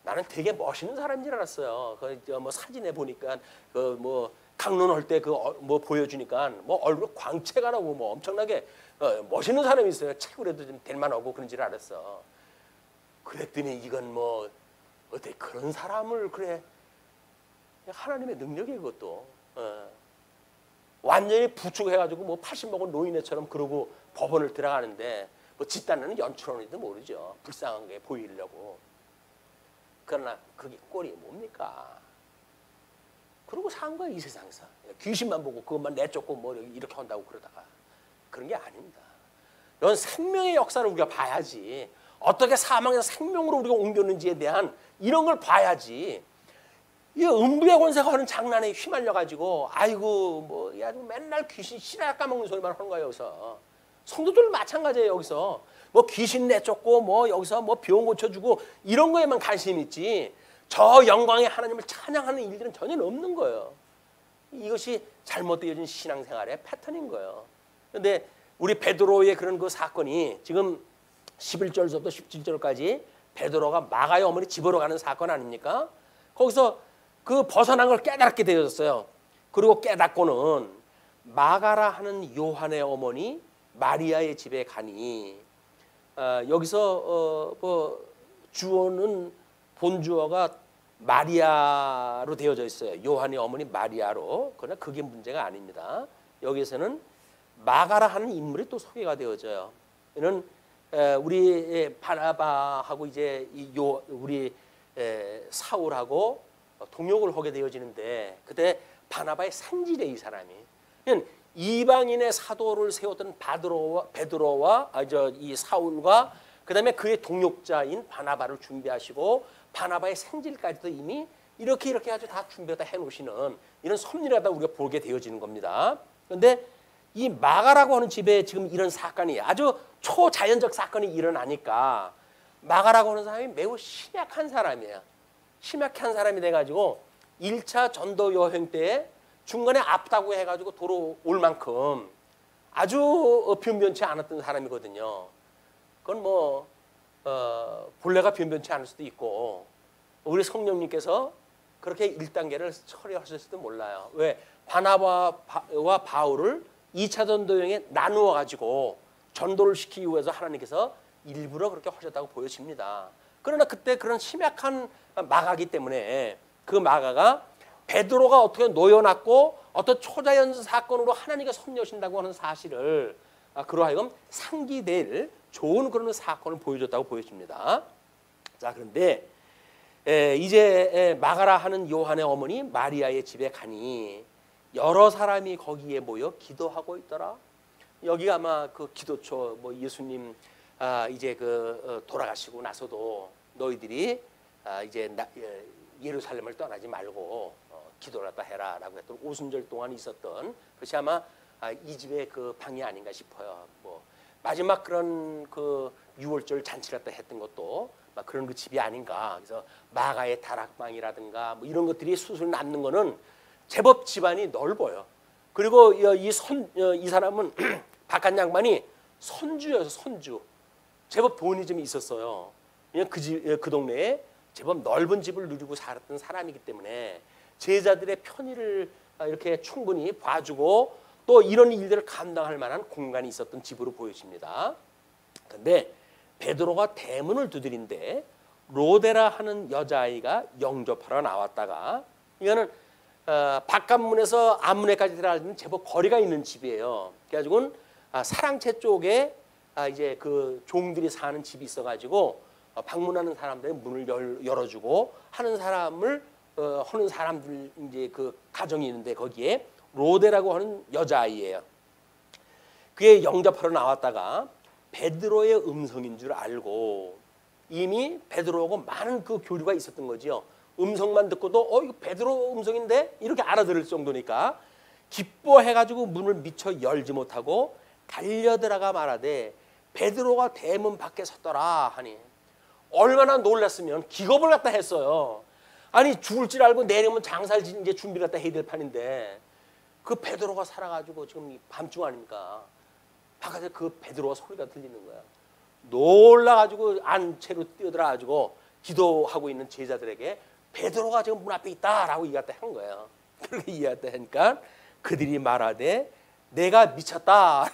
나는 되게 멋있는 사람인 줄 알았어요. 그 뭐 사진에 보니까 그 뭐 강론할 때 그 뭐 보여주니까 뭐 얼굴 광채가 나고 뭐 엄청나게 멋있는 사람이 있어요. 책으로도 좀 될 만하고 그런 줄 알았어. 그랬더니 이건 뭐 어떻게 그런 사람을 그래, 하나님의 능력이 그것도 완전히 부축해가지고 뭐 80 먹은 노인네처럼 그러고 법원을 들어가는데 뭐 집단은 연출하는지도 모르죠. 불쌍한 게 보이려고. 그러나 그게 꼴이 뭡니까? 그러고 산 거야 이 세상에서. 귀신만 보고 그것만 내쫓고 뭐 이렇게 한다고 그러다가 그런 게 아닙니다. 이건 생명의 역사를 우리가 봐야지. 어떻게 사망에서 생명으로 우리가 옮겼는지에 대한 이런 걸 봐야지. 이 음부의 권세가 하는 장난에 휘말려 가지고 아이고 뭐 아주 맨날 귀신 씨앗 까먹는 소리만 하는 거예요 여기서. 성도들 마찬가지예요 여기서. 뭐 귀신 내쫓고 뭐 여기서 뭐 병 고쳐주고 이런 거에만 관심 있지. 저 영광의 하나님을 찬양하는 일들은 전혀 없는 거예요. 이것이 잘못되어진 신앙생활의 패턴인 거예요. 그런데 우리 베드로의 그런 그 사건이 지금 11절부터 17절까지 베드로가 마가의 어머니 집으로 가는 사건 아닙니까? 거기서 그 벗어난 걸 깨닫게 되었어요. 그리고 깨닫고는 마가라 하는 요한의 어머니 마리아의 집에 가니, 여기서 뭐 주어는 본주어가 마리아로 되어져 있어요. 요한의 어머니 마리아로. 그러나 그게 문제가 아닙니다. 여기서는 마가라 하는 인물이 또 소개가 되어져요. 이는 우리 바나바하고 이제 우리 사울하고 동역을 하게 되어지는데 그때 바나바의 산지래 이 사람이. 이방인의 사도를 세웠던 베드로와 이 사울과 그다음에 그의 동역자인 바나바를 준비하시고 바나바의 생질까지도 이미 이렇게 아주 다 준비가 다 해놓으시는 이런 섭리라다 우리가 보게 되어지는 겁니다. 그런데 이 마가라고 하는 집에 지금 이런 사건이 아주 초자연적 사건이 일어나니까 마가라고 하는 사람이 매우 심약한 사람이에요. 심약한 사람이 돼가지고 1차 전도 여행 때 중간에 아프다고 해가지고 도로 올 만큼 아주 변변치 않았던 사람이거든요. 그건 뭐 본래가 변변치 않을 수도 있고 우리 성령님께서 그렇게 1단계를 처리하셨을지도 몰라요. 왜? 바나바와 바울을 2차 전도 여행에 나누어 가지고 전도를 시키기 위해서 하나님께서 일부러 그렇게 하셨다고 보여집니다. 그러나 그때 그런 심약한 마가기 때문에 그 마가가 베드로가 어떻게 놓여놨고 어떤 초자연 사건으로 하나님께 섭리하신다고 하는 사실을 그러하여금 상기될 좋은 그런 사건을 보여줬다고 보여집니다. 자, 그런데 이제 마가라 하는 요한의 어머니 마리아의 집에 가니 여러 사람이 거기에 모여 기도하고 있더라. 여기가 아마 그 기도처, 뭐 예수님 이제 그 돌아가시고 나서도 너희들이 이제 예루살렘을 떠나지 말고 기도를 갖다 해라라고 했던 오순절 동안 있었던 그것이 아마 이 집의 그 방이 아닌가 싶어요. 뭐 마지막 그런 그 6월절 잔치를 갖다 했던 것도 막 그런 그 집이 아닌가. 그래서 마가의 다락방이라든가 뭐 이런 것들이 수술 남는 거는 제법 집안이 넓어요. 그리고 이 사람은 박한 양반이 선주여서 선주. 제법 돈이 좀 있었어요. 그 동네에 제법 넓은 집을 누리고 살았던 사람이기 때문에 제자들의 편의를 이렇게 충분히 봐주고 또 이런 일들을 감당할 만한 공간이 있었던 집으로 보여집니다. 그런데 베드로가 대문을 두드린데 로데라 하는 여자아이가 영접하러 나왔다가 이거는 바깥문에서 앞문에까지 들어가는 제법 거리가 있는 집이에요. 그래가지고 사랑채 쪽에 이제 그 종들이 사는 집이 있어가지고 방문하는 사람들의 문을 열어주고 하는 사람들 이제 그 가정이 있는데 거기에 로데라고 하는 여자아이예요. 그게 영접하러 나왔다가 베드로의 음성인 줄 알고 이미 베드로하고 많은 그 교류가 있었던 거지요. 음성만 듣고도 이거 베드로 음성인데 이렇게 알아들을 정도니까 기뻐해가지고 문을 미처 열지 못하고 달려들어가 말하되 베드로가 대문 밖에 섰더라 하니 얼마나 놀랐으면 기겁을 갖다 했어요. 아니 죽을 줄 알고 내려면 장사를 이제 준비를 갖다 해야 될 판인데 그 베드로가 살아가지고 지금 밤중 아닙니까? 바깥에 그 베드로가 소리가 들리는 거야. 놀라가지고 안채로 뛰어들어가지고 기도하고 있는 제자들에게 베드로가 지금 문 앞에 있다라고 이해했다 한 거예요. 그렇게 이해했다 하니까 그들이 말하되 내가 미쳤다.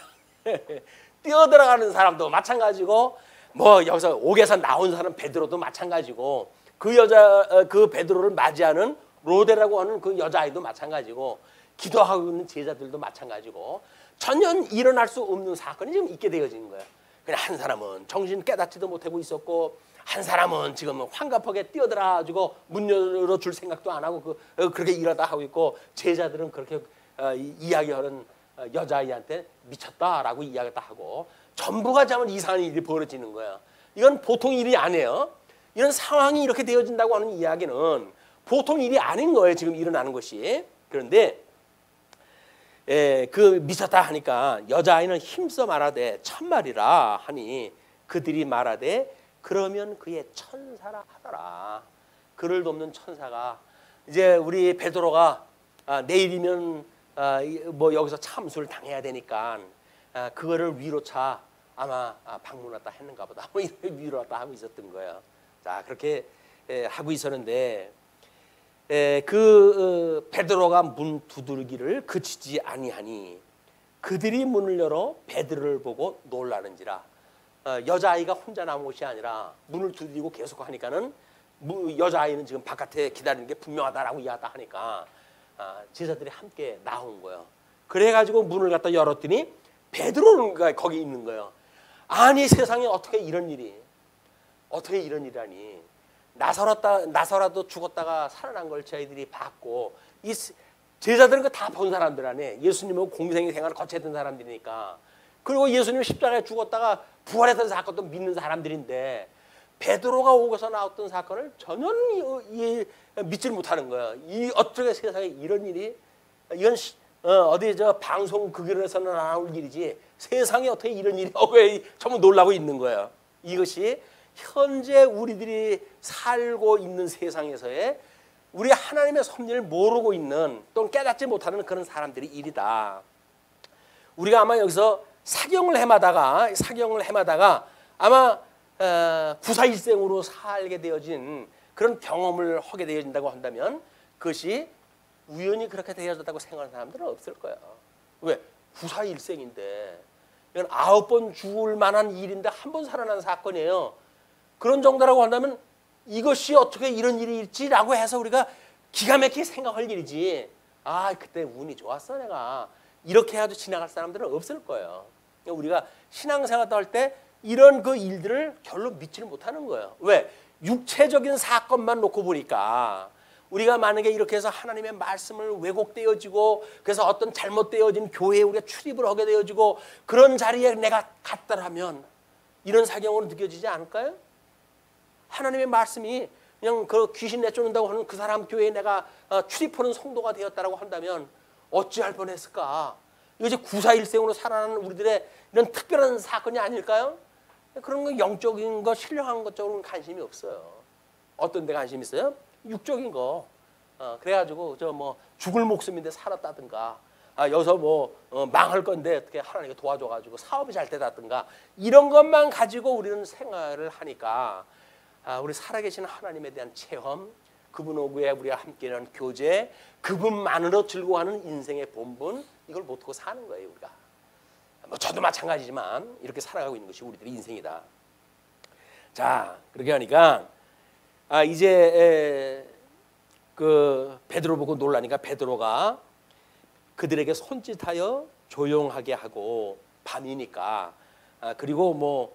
뛰어들어가는 사람도 마찬가지고 뭐 여기서 옥에서 나온 사람 베드로도 마찬가지고 그 베드로를 맞이하는 로데라고 하는 그 여자아이도 마찬가지고 기도하고 있는 제자들도 마찬가지고 전혀 일어날 수 없는 사건이 지금 있게 되어진 거예요. 그냥 한 사람은 정신 깨닫지도 못하고 있었고 한 사람은 지금 황급하게 뛰어들어가지고 문 열어줄 생각도 안 하고 그렇게 일하다 하고 있고 제자들은 그렇게 이야기하는 여자아이한테 미쳤다라고 이야기했다 하고 전부가 참 이상한 일이 벌어지는 거야. 이건 보통 일이 아니에요. 이런 상황이 이렇게 되어진다고 하는 이야기는 보통 일이 아닌 거예요. 지금 일어나는 것이. 그런데 그 미쳤다 하니까 여자아이는 힘써 말하되 천말이라 하니 그들이 말하되 그러면 그의 천사라 하더라. 그를 돕는 천사가 이제 우리 베드로가 내일이면 뭐 여기서 참수를 당해야 되니까 그거를 위로차 아마 방문 왔다 했는가 보다. 뭐 이렇게 위로 왔다 하고 있었던 거예요. 자 그렇게 하고 있었는데 베드로가 문 두들기를 그치지 아니하니 그들이 문을 열어 베드로를 보고 놀라는지라. 여자아이가 혼자 나온 것이 아니라 문을 두드리고 계속 하니까는 여자아이는 지금 바깥에 기다리는 게 분명하다라고 이야기하다 하니까 제자들이 함께 나온 거예요. 그래가지고 문을 갖다 열었더니 베드로는 거기 있는 거예요. 아니 세상에 어떻게 이런 일이 나서라도 죽었다가 살아난 걸 저희들이 봤고 이 제자들은 다 본 사람들 안에 예수님하고 공생의 생활을 거쳤던 사람들이니까 그리고 예수님 십자가에 죽었다가 부활했던 사건도 믿는 사람들인데 베드로가 오고서 나왔던 사건을 전혀 믿지를 못하는 거예요. 이 어떻게 세상에 이런 일이 이건 어디 저 방송 극연에서는 안 나올 일이지 세상에 어떻게 이런 일이 왜 전부 놀라고 있는 거예요. 이것이 현재 우리들이 살고 있는 세상에서의 우리 하나님의 섭리를 모르고 있는 또는 깨닫지 못하는 그런 사람들의 일이다. 우리가 아마 여기서 사경을 해마다가 아마 구사일생으로 살게 되어진 그런 경험을 하게 되어진다고 한다면 그것이 우연히 그렇게 되어졌다고 생각하는 사람들은 없을 거예요. 왜? 구사일생인데 이건 9번 죽을 만한 일인데 한 번 살아난 사건이에요. 그런 정도라고 한다면 이것이 어떻게 이런 일이 있지라고 해서 우리가 기가 막히게 생각할 일이지. 그때 운이 좋았어 내가. 이렇게 해도 지나갈 사람들은 없을 거예요. 우리가 신앙생활 할 때 이런 그 일들을 별로 믿지를 못하는 거예요. 왜? 육체적인 사건만 놓고 보니까 우리가 만약에 이렇게 해서 하나님의 말씀을 왜곡되어지고 그래서 어떤 잘못되어진 교회에 우리가 출입을 하게 되어지고 그런 자리에 내가 갔더라면 이런 사경으로 느껴지지 않을까요? 하나님의 말씀이 그냥 그 귀신 내쫓는다고 하는 그 사람 교회에 내가 출입하는 성도가 되었다라고 한다면 어찌할 뻔했을까? 이것이 구사일생으로 살아나는 우리들의 이런 특별한 사건이 아닐까요? 그런 거 영적인 거, 신령한 것 쪽으로는 관심이 없어요. 어떤 데 관심 있어요? 육적인 거. 그래가지고 저 뭐 죽을 목숨인데 살았다든가, 여기서 뭐 망할 건데 어떻게 하나님께 도와줘가지고 사업이 잘 되다든가 이런 것만 가지고 우리는 생활을 하니까 우리 살아계신 하나님에 대한 체험, 그분 오구에 우리가 함께하는 교제, 그분만으로 즐거워하는 인생의 본분 이걸 못하고 사는 거예요 우리가. 뭐 저도 마찬가지지만 이렇게 살아가고 있는 것이 우리들의 인생이다. 자 그렇게 하니까 이제 그 베드로 보고 놀라니까 베드로가 그들에게 손짓하여 조용하게 하고 밤이니까 그리고 뭐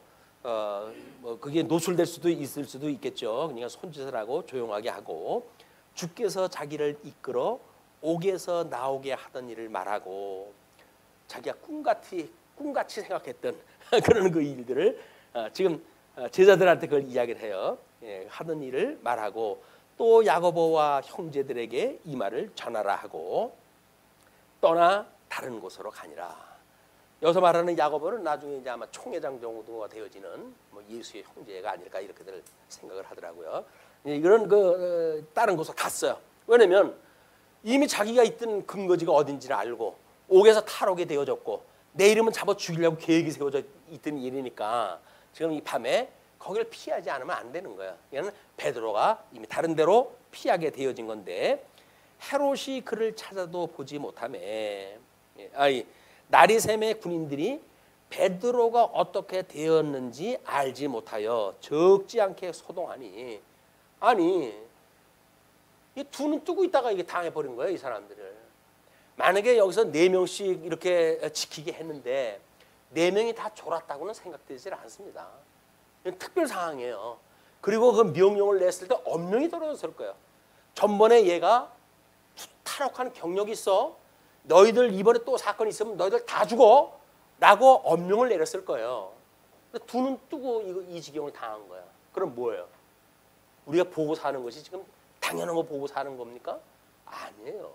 그게 노출될 수도 있을 수도 있겠죠. 그러니까 손짓을 하고 조용하게 하고 주께서 자기를 이끌어 옥에서 나오게 하던 일을 말하고 자기가 꿈같이 생각했던 그런 그 일들을 지금 제자들한테 그걸 이야기를 해요. 하던 일을 말하고 또 야고보와 형제들에게 이 말을 전하라 하고 떠나 다른 곳으로 가니라. 여기서 말하는 야고보는 나중에 이제 아마 총회장 정도가 되어지는 뭐 예수의 형제가 아닐까 이렇게들 생각을 하더라고요. 이런 다른 곳으로 갔어요. 왜냐면 이미 자기가 있던 근거지가 어딘지를 알고 옥에서 탈옥이 되어졌고 내 이름은 잡아 죽이려고 계획이 세워져 있던 일이니까 지금 이 밤에 거기를 피하지 않으면 안 되는 거예요. 얘는 베드로가 이미 다른 데로 피하게 되어진 건데 헤롯이 그를 찾아도 보지 못하매 나리샘의 군인들이 베드로가 어떻게 되었는지 알지 못하여 적지 않게 소동하니 아니 이 두 눈 뜨고 있다가 이게 당해버린 거예요. 이 사람들을. 만약에 여기서 4명씩 이렇게 지키게 했는데 4명이 다 졸았다고는 생각되지 않습니다. 이건 특별 상황이에요. 그리고 그 명령을 냈을 때 엄명히 떨어졌을 거예요. 전번에 얘가 탈옥한 경력이 있어. 너희들 이번에 또 사건이 있으면 너희들 다 죽어. 라고 엄명을 내렸을 거예요. 두 눈 뜨고 이 지경을 당한 거야. 그럼 뭐예요? 우리가 보고 사는 것이 지금 당연한 거 보고 사는 겁니까? 아니에요.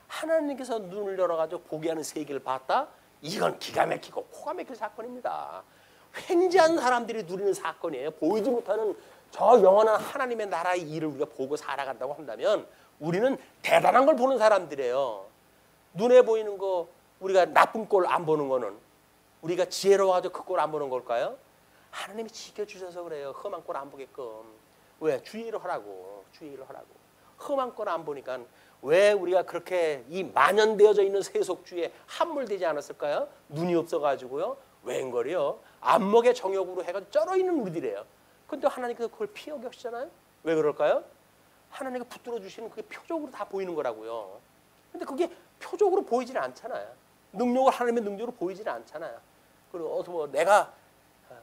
하나님께서 눈을 열어가지고 보게 하는 세계를 봤다? 이건 기가 막히고 코가 막힐 사건입니다. 횡재한 사람들이 누리는 사건이에요. 보이지 못하는 저 영원한 하나님의 나라의 일을 우리가 보고 살아간다고 한다면 우리는 대단한 걸 보는 사람들이에요. 눈에 보이는 거 우리가 나쁜 꼴 안 보는 거는 우리가 지혜로워가지고 그 꼴 안 보는 걸까요? 하나님이 지켜주셔서 그래요. 험한 꼴 안 보게끔. 왜? 주의를 하라고. 주의를 하라고. 험한 꼴 안 보니까 왜 우리가 그렇게 이 만연되어져 있는 세속주의에 함몰되지 않았을까요? 눈이 없어가지고요. 웬걸이요? 안목의 정욕으로 해가지고 쩔어 있는 우리들이에요. 근데 하나님께서 그걸 피하게 하시잖아요. 왜 그럴까요? 하나님이 붙들어 주시는 그게 표적으로 다 보이는 거라고요. 근데 그게 표적으로 보이지는 않잖아요. 능력을 하나님의 능력으로 보이지는 않잖아요. 그리고 뭐 내가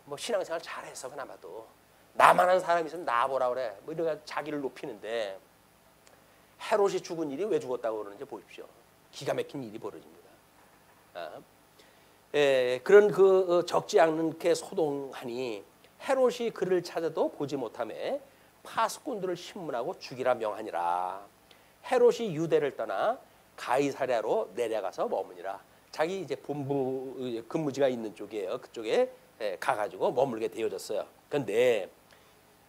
뭐 신앙생활 잘해서 그나마도 나만한 사람이 있으면 나보라 그래. 뭐 이렇게 자기를 높이는데 헤롯이 죽은 일이 왜 죽었다고 그러는지 보십시오. 기가 막힌 일이 벌어집니다. 그런 적지 않게 소동하니 헤롯이 그를 찾아도 보지 못하매 파수꾼들을 신문하고 죽이라 명하니라. 헤롯이 유대를 떠나 가이사랴로 내려가서 머무니라. 자기 이제 본부 근무지가 있는 쪽이에요. 그쪽에 가가지고 머물게 되어졌어요. 그런데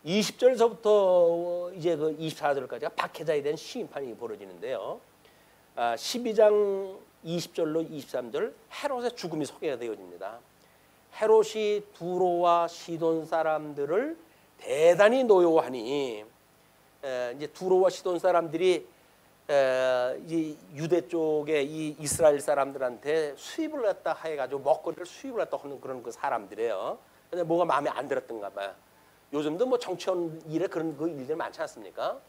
20절서부터 이제 그 24절까지가 박해자에 대한 심판이 벌어지는데요. 12장 20절로 23절 헤롯의 죽음이 소개가 되어집니다. 헤롯이 두로와 시돈 사람들을 대단히 노여워하니 이제 두로와 시돈 사람들이 이 유대 쪽에 이 이스라엘 사람들한테 수입을 갖다 해가지고 먹거리를 수입을 갖다 하는 그런 그 사람들이에요. 근데 뭐가 마음에 안 들었던가 봐요. 요즘도 뭐 정치원 일에 그런 그 일들 많지 않습니까?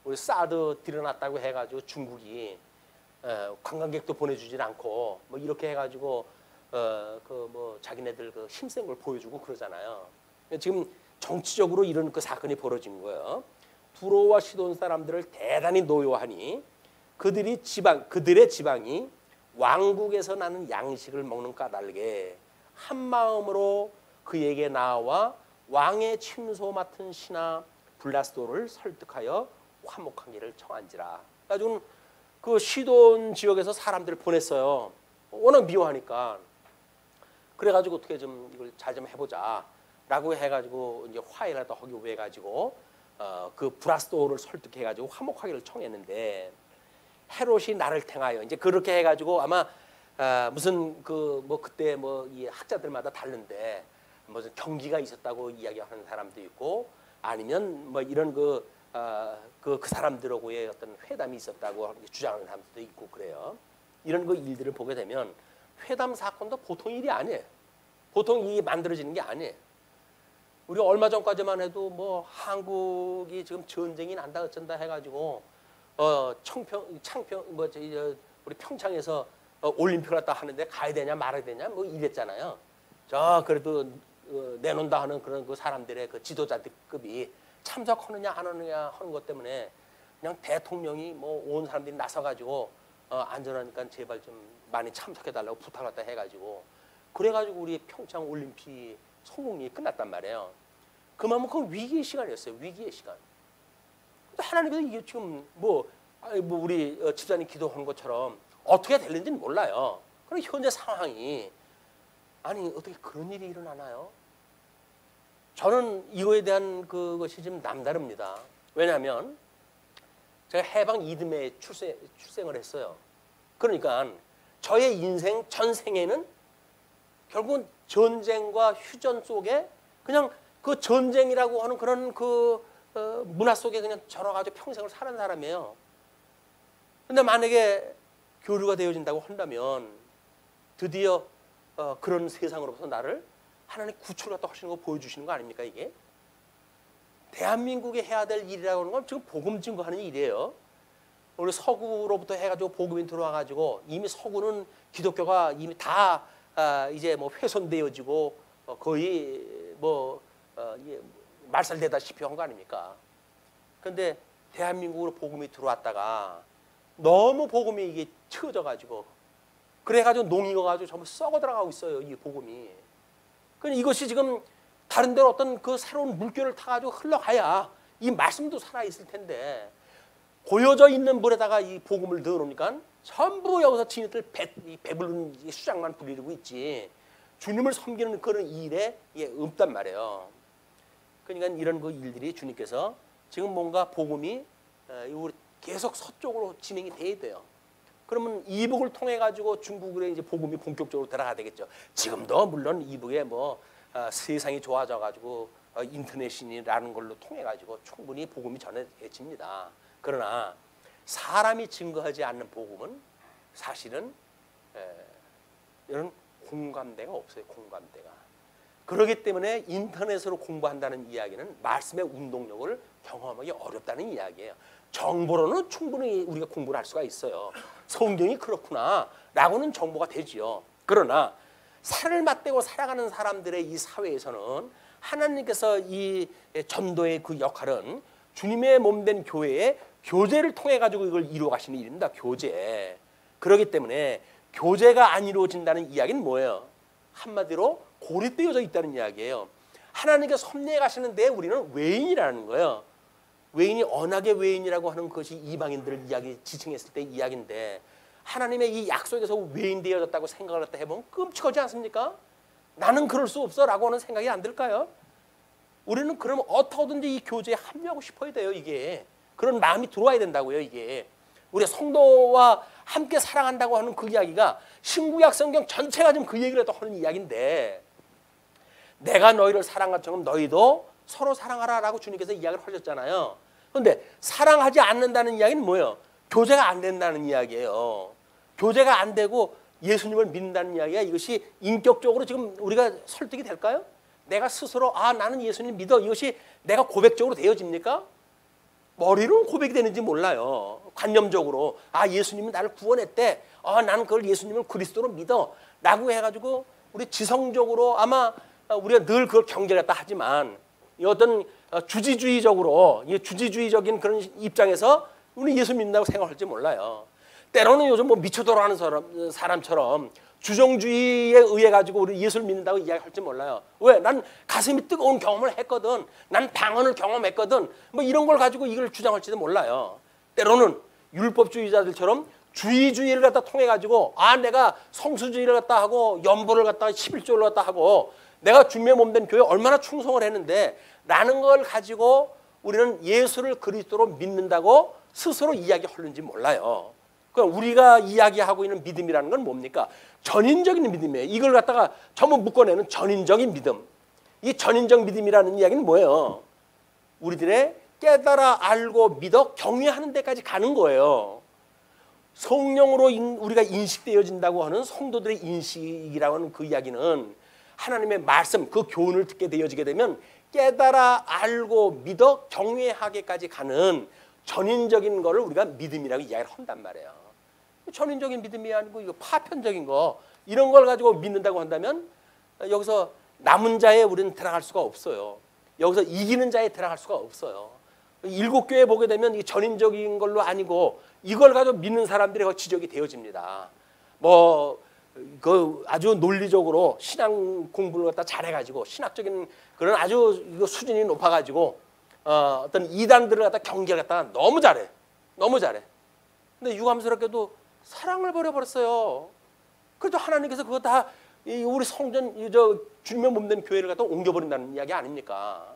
우리 사드 들여놨다고 해가지고 중국이 관광객도 보내주질 않고 뭐 이렇게 해가지고 그 뭐 자기네들 그 힘센 걸 보여주고 그러잖아요. 지금 정치적으로 이런 그 사건이 벌어진 거예요. 두로와 시돈 사람들을 대단히 노여워하니 그들의 지방이 왕국에서 나는 양식을 먹는 까닭에 한 마음으로 그에게 나와 왕의 침소 맡은 신하 블라스도를 설득하여 화목하기를 청한지라. 그래가지고 그 시돈 지역에서 사람들을 보냈어요. 워낙 미워하니까. 그래가지고 어떻게 좀 이걸 잘 좀 해보자라고 해가지고 이제 화해라도 하기 위해 가지고 그 블라스도를 설득해가지고 화목하기를 청했는데 헤롯이 나를 택하여 이제 그렇게 해가지고 아마 무슨 그 뭐 그때 뭐 이 학자들마다 다른데 무슨 경기가 있었다고 이야기하는 사람도 있고 아니면 뭐 이런 그 사람들하고의 어떤 회담이 있었다고 주장하는 사람도 있고 그래요. 이런 그 일들을 보게 되면 회담 사건도 보통 일이 아니에요. 보통 이 만들어지는 게 아니에요. 우리 얼마 전까지만 해도 뭐 한국이 지금 전쟁이 난다 어쩐다 해가지고 창평 우리 평창에서 올림픽을 갖다 하는데 가야 되냐 말아야 되냐 뭐 이랬잖아요. 저 그래도 내놓는다 하는 그런 그 사람들의 그 지도자급이 참석하느냐 안 하느냐 하는 것 때문에 그냥 대통령이 뭐 온 사람들이 나서가지고 안전하니까 제발 좀 많이 참석해달라고 부탁을 갖다 해가지고 그래가지고 우리 평창 올림픽 성공이 끝났단 말이에요. 그만큼 위기의 시간이었어요. 위기의 시간. 하나님께서 이게 지금 뭐 우리 집사님 기도하는 것처럼 어떻게 될는지는 몰라요. 그럼 현재 상황이 아니 어떻게 그런 일이 일어나나요? 저는 이거에 대한 그것이 좀 남다릅니다. 왜냐하면 제가 해방 이듬해 출생을 했어요. 그러니까 저의 인생 전생에는 결국은 전쟁과 휴전 속에 그냥 그 전쟁이라고 하는 그런 그 문화 속에 그냥 절어가지고 평생을 사는 사람이에요. 근데 만약에 교류가 되어진다고 한다면 드디어 그런 세상으로부터 나를 하나님 구출을 갖다 하시는 거 보여주시는 거 아닙니까 이게? 대한민국이 해야 될 일이라고 하는 건 지금 복음 증거하는 일이에요. 우리 서구로부터 해가지고 복음이 들어와가지고 이미 서구는 기독교가 이미 다 이제 뭐 훼손되어지고 거의 뭐 말살되다시피 한 거 아닙니까? 그런데 대한민국으로 복음이 들어왔다가 너무 복음이 이게 처져가지고 그래가지고 농익어가지고 전부 썩어 들어가고 있어요. 이 복음이. 그러니까 이것이 지금 다른 데로 어떤 그 새로운 물결을 타가지고 흘러가야 이 말씀도 살아있을 텐데 고여져 있는 물에다가 이 복음을 넣어놓으니까 전부 여기서 지네들 배부른 수장만 부리고 있지 주님을 섬기는 그런 일에 없단 말이에요. 그러니까 이런 그 일들이 주님께서 지금 뭔가 복음이 우리 계속 서쪽으로 진행이 돼야 돼요. 그러면 이북을 통해 가지고 중국으로 이제 복음이 본격적으로 들어가야 되겠죠. 지금도 물론 이북에 뭐 세상이 좋아져 가지고 인터넷이라는 걸로 통해 가지고 충분히 복음이 전해집니다. 그러나 사람이 증거하지 않는 복음은 사실은 이런 공감대가 없어요. 공감대가. 그렇기 때문에 인터넷으로 공부한다는 이야기는 말씀의 운동력을 경험하기 어렵다는 이야기예요. 정보로는 충분히 우리가 공부를 할 수가 있어요. 성경이 그렇구나 라고는 정보가 되지요. 그러나 살을 맞대고 살아가는 사람들의 이 사회에서는 하나님께서 이 전도의 그 역할은 주님의 몸된 교회의 교제를 통해 가지고 이걸 이루어 가시는 일입니다. 교제. 그렇기 때문에 교제가 안 이루어진다는 이야기는 뭐예요? 한마디로 고립되어져 있다는 이야기예요. 하나님께서 섭리해 가시는데 우리는 외인이라는 거예요. 외인이 언약의 외인이라고 하는 것이 이방인들 이야기 지칭했을 때 이야기인데 하나님의 이 약속에서 외인되어졌다고 생각을 해보면 끔찍하지 않습니까? 나는 그럴 수 없어 라고 하는 생각이 안 들까요? 우리는 그러면 어떻게든지 이 교제에 합류하고 싶어야 돼요. 이게 그런 마음이 들어와야 된다고요. 이게 우리 성도와 함께 사랑한다고 하는 그 이야기가 신구약 성경 전체가 지금 그 얘기를 하는 이야기인데 내가 너희를 사랑한 것처럼 너희도 서로 사랑하라 라고 주님께서 이야기를 하셨잖아요. 그런데 사랑하지 않는다는 이야기는 뭐예요? 교제가 안 된다는 이야기예요. 교제가 안 되고 예수님을 믿는다는 이야기가 이것이 인격적으로 지금 우리가 설득이 될까요? 내가 스스로 나는 예수님 믿어 이것이 내가 고백적으로 되어집니까? 머리로는 고백이 되는지 몰라요. 관념적으로 예수님이 나를 구원했대. 나는 그걸 예수님을 그리스도로 믿어 라고 해가지고 우리 지성적으로 아마 우리가 늘 그걸 경계했다 하지만 어떤 주지주의적으로 주지주의적인 그런 입장에서 우리 예수 믿는다고 생각할지 몰라요. 때로는 요즘 뭐 미쳐 돌아가는 사람처럼 주정주의에 의해 가지고 우리 예수를 믿는다고 이야기할지 몰라요. 왜? 난 가슴이 뜨거운 경험을 했거든. 난 방언을 경험했거든. 뭐 이런 걸 가지고 이걸 주장할지도 몰라요. 때로는 율법주의자들처럼 주의주의를 갖다 통해 가지고 내가 성수주의를 갖다 하고 연보를 갖다 11조를 갖다 하고 내가 주님의 몸된 교회에 얼마나 충성을 했는데 라는 걸 가지고 우리는 예수를 그리스도로 믿는다고 스스로 이야기하는지 몰라요. 그러니까 우리가 이야기하고 있는 믿음이라는 건 뭡니까? 전인적인 믿음이에요. 이걸 갖다가 전부 묶어내는 전인적인 믿음. 이 전인적 믿음이라는 이야기는 뭐예요? 우리들의 깨달아 알고 믿어 경외하는 데까지 가는 거예요. 성령으로 우리가 인식되어진다고 하는 성도들의 인식이라고 하는 그 이야기는 하나님의 말씀, 그 교훈을 듣게 되어지게 되면 깨달아 알고 믿어 경외하게까지 가는 전인적인 거를 우리가 믿음이라고 이야기를 한단 말이에요. 전인적인 믿음이 아니고 이거 파편적인 거, 이런 걸 가지고 믿는다고 한다면 여기서 남은 자에 우리는 들어갈 수가 없어요. 여기서 이기는 자에 들어갈 수가 없어요. 일곱 교회 보게 되면 이 전인적인 걸로 아니고 이걸 가지고 믿는 사람들이 지적이 되어집니다. 그 아주 논리적으로 신앙 공부를 갖다 잘해가지고 신학적인 그런 아주 이거 수준이 높아가지고 어떤 이단들을 갖다 경계를 갖다가 너무 잘해, 너무 잘해. 근데 유감스럽게도 사랑을 버려버렸어요. 그래도 하나님께서 그거 다 우리 성전 주님의 몸된 교회를 갖다 옮겨버린다는 이야기 아닙니까?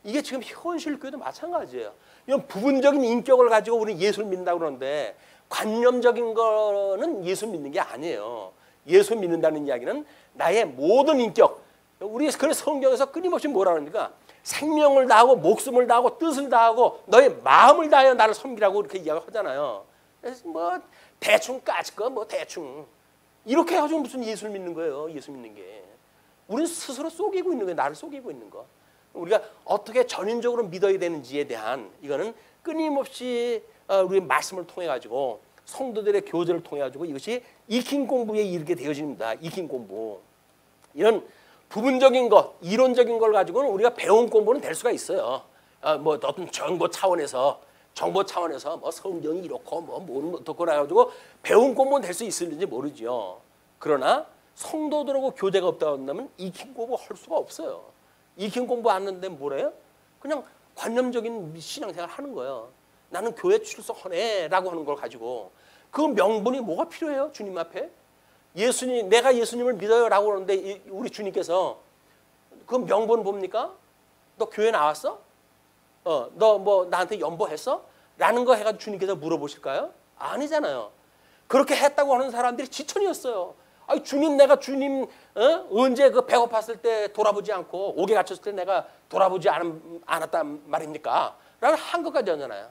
이게 지금 현실 교회도 마찬가지예요. 이런 부분적인 인격을 가지고 우리 예수를 믿는다고 그러는데 관념적인 거는 예수 믿는 게 아니에요. 예수 믿는다는 이야기는 나의 모든 인격, 우리 그래서 성경에서 끊임없이 뭐라 그러니까 생명을 다하고 목숨을 다하고 뜻을 다하고 너의 마음을 다하여 나를 섬기라고 이렇게 이야기하잖아요. 그래서 뭐 대충 까짓 거 뭐 대충 이렇게 해가지고 무슨 예수를 믿는 거예요. 예수 믿는 게 우리는 스스로 속이고 있는 거예요. 나를 속이고 있는 거. 우리가 어떻게 전인적으로 믿어야 되는지에 대한 이거는 끊임없이 우리 말씀을 통해 가지고 성도들의 교제를 통해 가지고 이것이 익힌 공부에 이르게 되어집니다. 익힌 공부. 이런 부분적인 것, 이론적인 걸 가지고는 우리가 배운 공부는 될 수가 있어요. 뭐 어떤 정보 차원에서 뭐 성경이 이렇고 뭐 어떻고 해가지고 배운 공부는 될 수 있을지 모르죠. 그러나 성도들하고 교제가 없다고 한다면 익힌 공부 할 수가 없어요. 익힌 공부 안 하는데 뭐래요? 그냥 관념적인 신앙생활 하는 거예요. 나는 교회 출석하네라고 하는 걸 가지고 그 명분이 뭐가 필요해요? 주님 앞에 예수님, 내가 예수님을 믿어요라고 그러는데 우리 주님께서 그 명분 뭡니까? 너 교회 나왔어? 너 뭐 나한테 연보했어? 라는 거 해가지고 주님께서 물어보실까요? 아니잖아요. 그렇게 했다고 하는 사람들이 지천이었어요. 아니 주님, 내가 주님 언제 그 배고팠을 때 돌아보지 않고 옥에 갇혔을 때 내가 돌아보지 않았단 말입니까? 라는 한 것까지 하잖아요.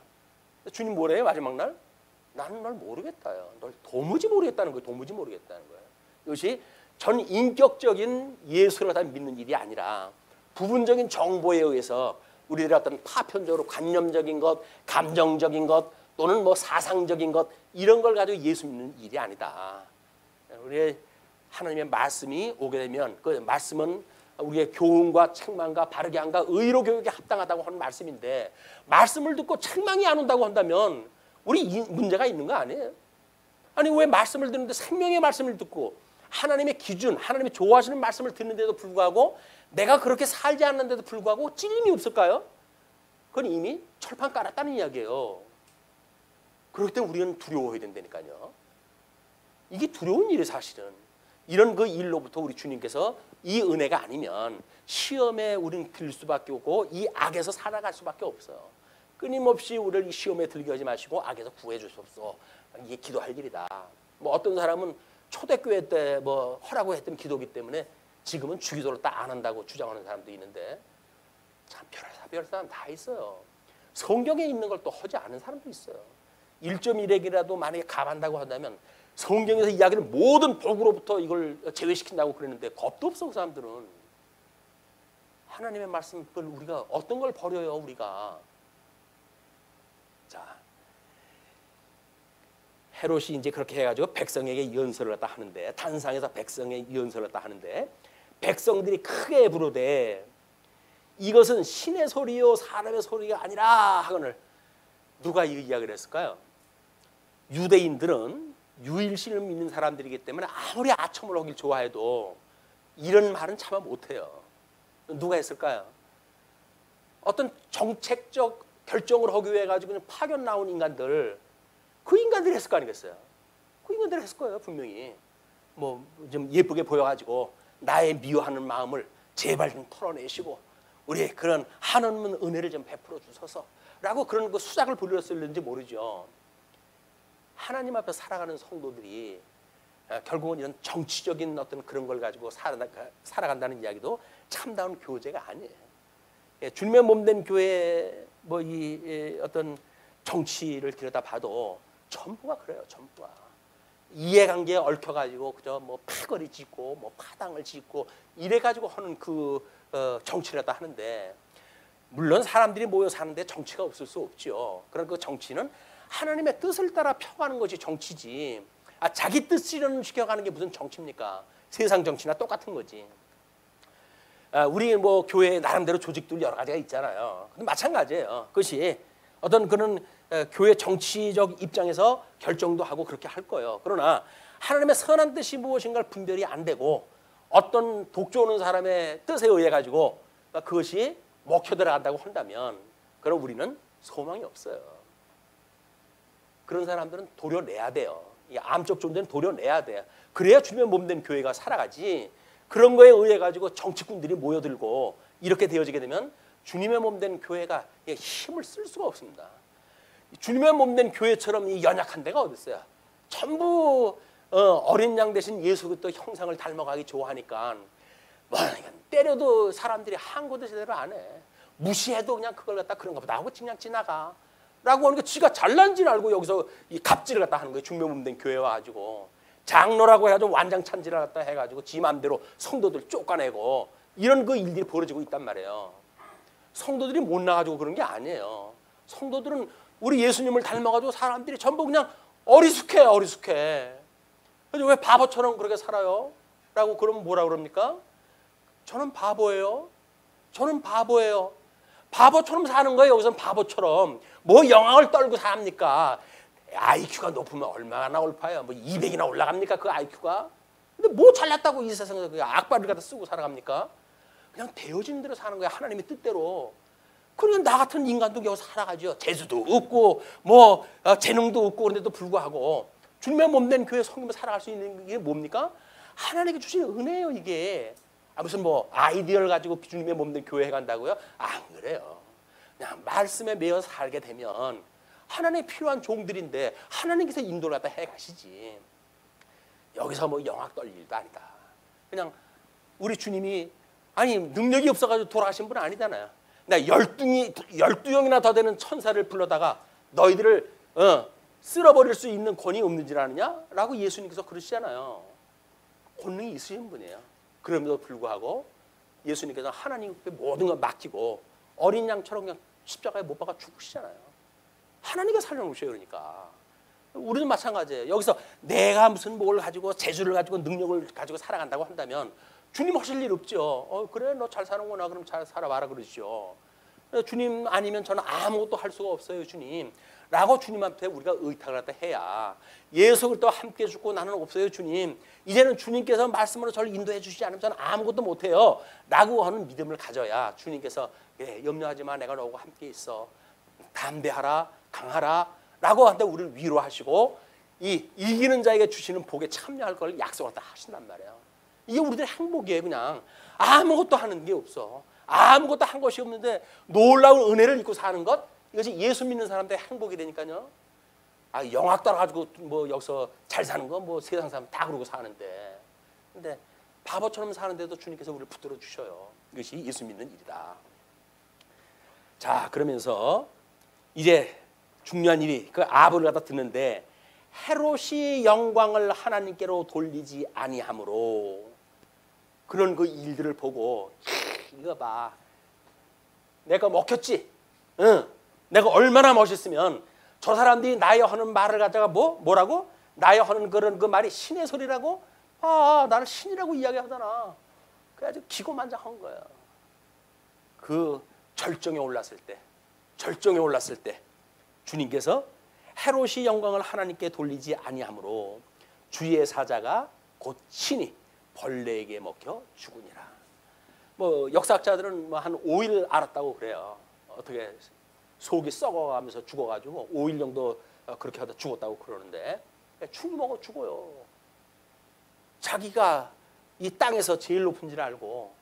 주님 뭐래요? 마지막 날? 나는 널 모르겠다요. 널 도무지 모르겠다는 거예요. 도무지 모르겠다는 거예요. 이것이 전 인격적인 예수를 다 믿는 일이 아니라 부분적인 정보에 의해서 우리들의 어떤 파편적으로 관념적인 것, 감정적인 것 또는 뭐 사상적인 것 이런 걸 가지고 예수 믿는 일이 아니다. 우리의 하나님의 말씀이 오게 되면 그 말씀은 우리의 교훈과 책망과 바르게 함과 의로 교육에 합당하다고 하는 말씀인데 말씀을 듣고 책망이 안 온다고 한다면 우리 문제가 있는 거 아니에요? 아니 왜 말씀을 듣는데 생명의 말씀을 듣고 하나님의 기준, 하나님의 좋아하시는 말씀을 듣는데도 불구하고 내가 그렇게 살지 않는데도 불구하고 찔림이 없을까요? 그건 이미 철판 깔았다는 이야기예요. 그렇기 때문에 우리는 두려워해야 된다니까요. 이게 두려운 일이에요 사실은. 이런 그 일로부터 우리 주님께서 이 은혜가 아니면 시험에 우리는 들 수밖에 없고 이 악에서 살아갈 수밖에 없어요. 끊임없이 우리를 이 시험에 들게 하지 마시고 악에서 구해 주시옵소서. 이게 기도할 일이다. 뭐 어떤 사람은 초대교회 때 뭐 하라고 했던 기도기 때문에 지금은 주기도를 딱 안 한다고 주장하는 사람도 있는데 참 별의별 사람 다 있어요. 성경에 있는 걸 또 하지 않은 사람도 있어요. 1.1핵이라도 만약에 감한다고 한다면 성경에서 이야기를 모든 복으로부터 이걸 제외시킨다고 그랬는데 겁도 없어. 그 사람들은. 하나님의 말씀을 우리가 어떤 걸 버려요 우리가. 자, 헤롯이 이제 그렇게 해가지고 백성에게 연설을 갖다 하는데 단상에서 백성의 연설을 갖다 하는데 백성들이 크게 부르되 이것은 신의 소리요 사람의 소리가 아니라 하거늘 누가 이 이야기를 했을까요? 유대인들은 유일신을 믿는 사람들이기 때문에 아무리 아첨을 하길 좋아해도 이런 말은 차마 못해요. 누가 했을까요? 어떤 정책적 결정을 하기 위해 가지고 파견 나온 인간들, 그 인간들이 했을 거 아니겠어요? 그 인간들이 했을 거예요 분명히. 뭐 좀 예쁘게 보여가지고 나의 미워하는 마음을 제발 좀 털어내시고 우리 그런 한없는 은혜를 좀 베풀어 주소서라고 그런 그 수작을 부렸을는지 모르죠. 하나님 앞에 살아가는 성도들이 결국은 이런 정치적인 어떤 그런 걸 가지고 살아간다는 이야기도 참다운 교제가 아니에요. 주님의 몸된 교회 뭐 이 어떤 정치를 들여다봐도 전부가 그래요. 전부가 이해관계에 얽혀가지고 그저 뭐 패거리 짓고 뭐 파당을 짓고 이래가지고 하는 그 정치를 갖다 하는데, 물론 사람들이 모여 사는데 정치가 없을 수 없죠. 그런 그 정치는 하나님의 뜻을 따라 펴가는 것이 정치지. 자기 뜻 실현시켜가는 게 무슨 정치입니까? 세상 정치나 똑같은 거지. 우리 뭐 교회 나름대로 조직들 여러 가지가 있잖아요. 근데 마찬가지예요. 그것이 어떤 그런 교회 정치적 입장에서 결정도 하고 그렇게 할 거예요. 그러나 하나님의 선한 뜻이 무엇인가를 분별이 안 되고 어떤 독조 오는 사람의 뜻에 의해 가지고 그것이 먹혀 들어간다고 한다면, 그럼 우리는 소망이 없어요. 그런 사람들은 도려내야 돼요. 이 암적 존재는 도려내야 돼요. 그래야 주님의 몸된 교회가 살아가지. 그런 거에 의해 가지고 정치꾼들이 모여들고 이렇게 되어지게 되면 주님의 몸된 교회가 힘을 쓸 수가 없습니다. 주님의 몸된 교회처럼 연약한 데가 어디 있어요? 전부 어린 양 대신 예수 그리스도 형상을 닮아가기 좋아하니까 뭐 때려도 사람들이 한고도 제대로 안 해. 무시해도 그냥 그걸 갖다 그런가 보다 하고 그냥 지나가. 라고 하니까 지가 잘난 줄 알고 여기서 이 갑질을 갖다 하는 거예요. 주님의 몸된 교회 와가지고 장로라고 해가지고 완장찬지를 갖다 해가지고 지 마음대로 성도들 쫓아내고 이런 그 일들이 벌어지고 있단 말이에요. 성도들이 못 나가지고 그런 게 아니에요. 성도들은 우리 예수님을 닮아가지고 사람들이 전부 그냥 어리숙해. 그래서 왜 바보처럼 그렇게 살아요? 라고 그러면 뭐라 그럽니까? 저는 바보예요. 바보처럼 사는 거예요. 여기서는 바보처럼. 뭐 영광을 떨고 삽니까? IQ가 높으면 얼마나 올파요? 뭐 200이나 올라갑니까? 그 IQ가? 근데 뭐 잘났다고 이 세상에서 그 악바를 갖다 쓰고 살아갑니까? 그냥 되어진 대로 사는 거야. 하나님의 뜻대로. 그러면 나 같은 인간도 여기서 살아가죠. 재주도 없고 뭐 재능도 없고 그런데도 불구하고 주님의 몸된 교회 섬기며 살아갈 수 있는 게 뭡니까? 하나님께 주신 은혜예요, 이게. 무슨 뭐 아이디어를 가지고 주님의 몸된 교회에 간다고요? 안 그래요. 그냥 말씀에 매여 살게 되면 하나님의 필요한 종들인데 하나님께서 인도를 갖다 해가시지. 여기서 뭐 영악 떨릴 일도 아니다. 그냥 우리 주님이 능력이 없어가지고 돌아가신 분은 아니잖아요. 나 12명이나 더 되는 천사를 불러다가 너희들을 쓸어버릴 수 있는 권위 없는 줄 아느냐? 라고 예수님께서 그러시잖아요. 권능이 있으신 분이에요. 그럼에도 불구하고 예수님께서 하나님께 모든 걸 맡기고 어린 양처럼 그냥 십자가에 못 박아 죽으시잖아요. 하나님이 살려놓으셔요. 그러니까 우리는 마찬가지예요. 여기서 내가 무슨 뭘 가지고 재주를 가지고 능력을 가지고 살아간다고 한다면 주님 하실 일 없죠. 그래 너 잘 사는구나. 그럼 잘 살아봐라 그러시죠. 주님 아니면 저는 아무것도 할 수가 없어요. 주님. 라고 주님한테 우리가 의탁을 갖다 해야, 예수 그리스도와 함께 죽고 나는 없어요. 주님. 이제는 주님께서 말씀으로 저를 인도해 주시지 않으면 저는 아무것도 못해요. 라고 하는 믿음을 가져야 주님께서 염려하지 마. 내가 너하고 함께 있어. 담대하라. 강하라. 라고 하는데 우리를 위로하시고 이기는 자에게 주시는 복에 참여할 걸 약속을 다 하신단 말이에요. 이게 우리들의 행복이에요. 그냥 아무것도 하는 게 없어. 아무것도 한 것이 없는데 놀라운 은혜를 입고 사는 것, 이것이 예수 믿는 사람들의 행복이 되니까요. 영악 따라가지고 뭐 여기서 잘 사는 거 뭐 세상 사람 다 그러고 사는데, 근데 바보처럼 사는데도 주님께서 우리를 붙들어 주셔요. 이것이 예수 믿는 일이다. 자, 그러면서 이제 중요한 일이 그 아브를 갖다 듣는데, 헤롯이 영광을 하나님께로 돌리지 아니하므로, 그런 그 일들을 보고 이거 봐, 내가 먹혔지. 내가 얼마나 멋있으면 저 사람들이 나의 하는 말을 갖다가 뭐라고? 나의 하는 그런 그 말이 신의 소리라고? 나를 신이라고 이야기하잖아. 그래가지고 기고만장한 거야. 그 절정에 올랐을 때 주님께서 헤롯이 영광을 하나님께 돌리지 아니하므로 주의 사자가 곧 친히 벌레에게 먹혀 죽으니라. 뭐 역사학자들은 뭐 한 5일 알았다고 그래요. 어떻게 속이 썩어가면서 죽어가지고 5일 정도 그렇게 하다 죽었다고 그러는데, 죽이 먹어 죽어요. 자기가 이 땅에서 제일 높은 줄 알고,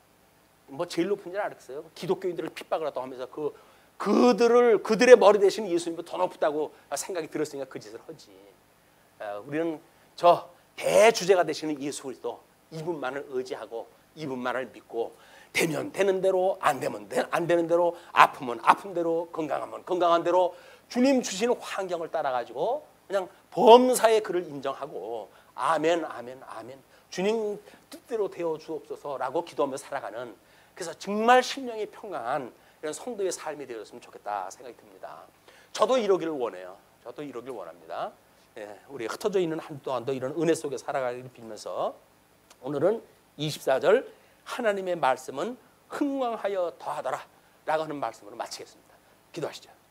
뭐 제일 높은 줄 알았어요. 기독교인들을 핍박을 하다고 하면서 그들의 머리 대신 예수님보다 더 높다고 생각이 들었으니까 그 짓을 하지. 우리는 저 대주제가 되시는 예수 그리스도, 이분만을 의지하고 이분만을 믿고, 되면 되는 대로, 안 되면 안 되는 대로, 아프면 아픈 대로, 건강하면 건강한 대로 주님 주시는 환경을 따라가지고 그냥 범사의 그를 인정하고 아멘, 아멘, 아멘. 주님 뜻대로 되어 주옵소서라고 기도하며 살아가는, 그래서 정말 심령이 평안한 이런 성도의 삶이 되었으면 좋겠다 생각이 듭니다. 저도 이러기를 원해요. 저도 이러길 원합니다. 예, 우리 흩어져 있는 한 동안도 이런 은혜 속에 살아가기를 빌면서 오늘은 24절 하나님의 말씀은 흥왕하여 더하더라 라고 하는 말씀으로 마치겠습니다. 기도하시죠.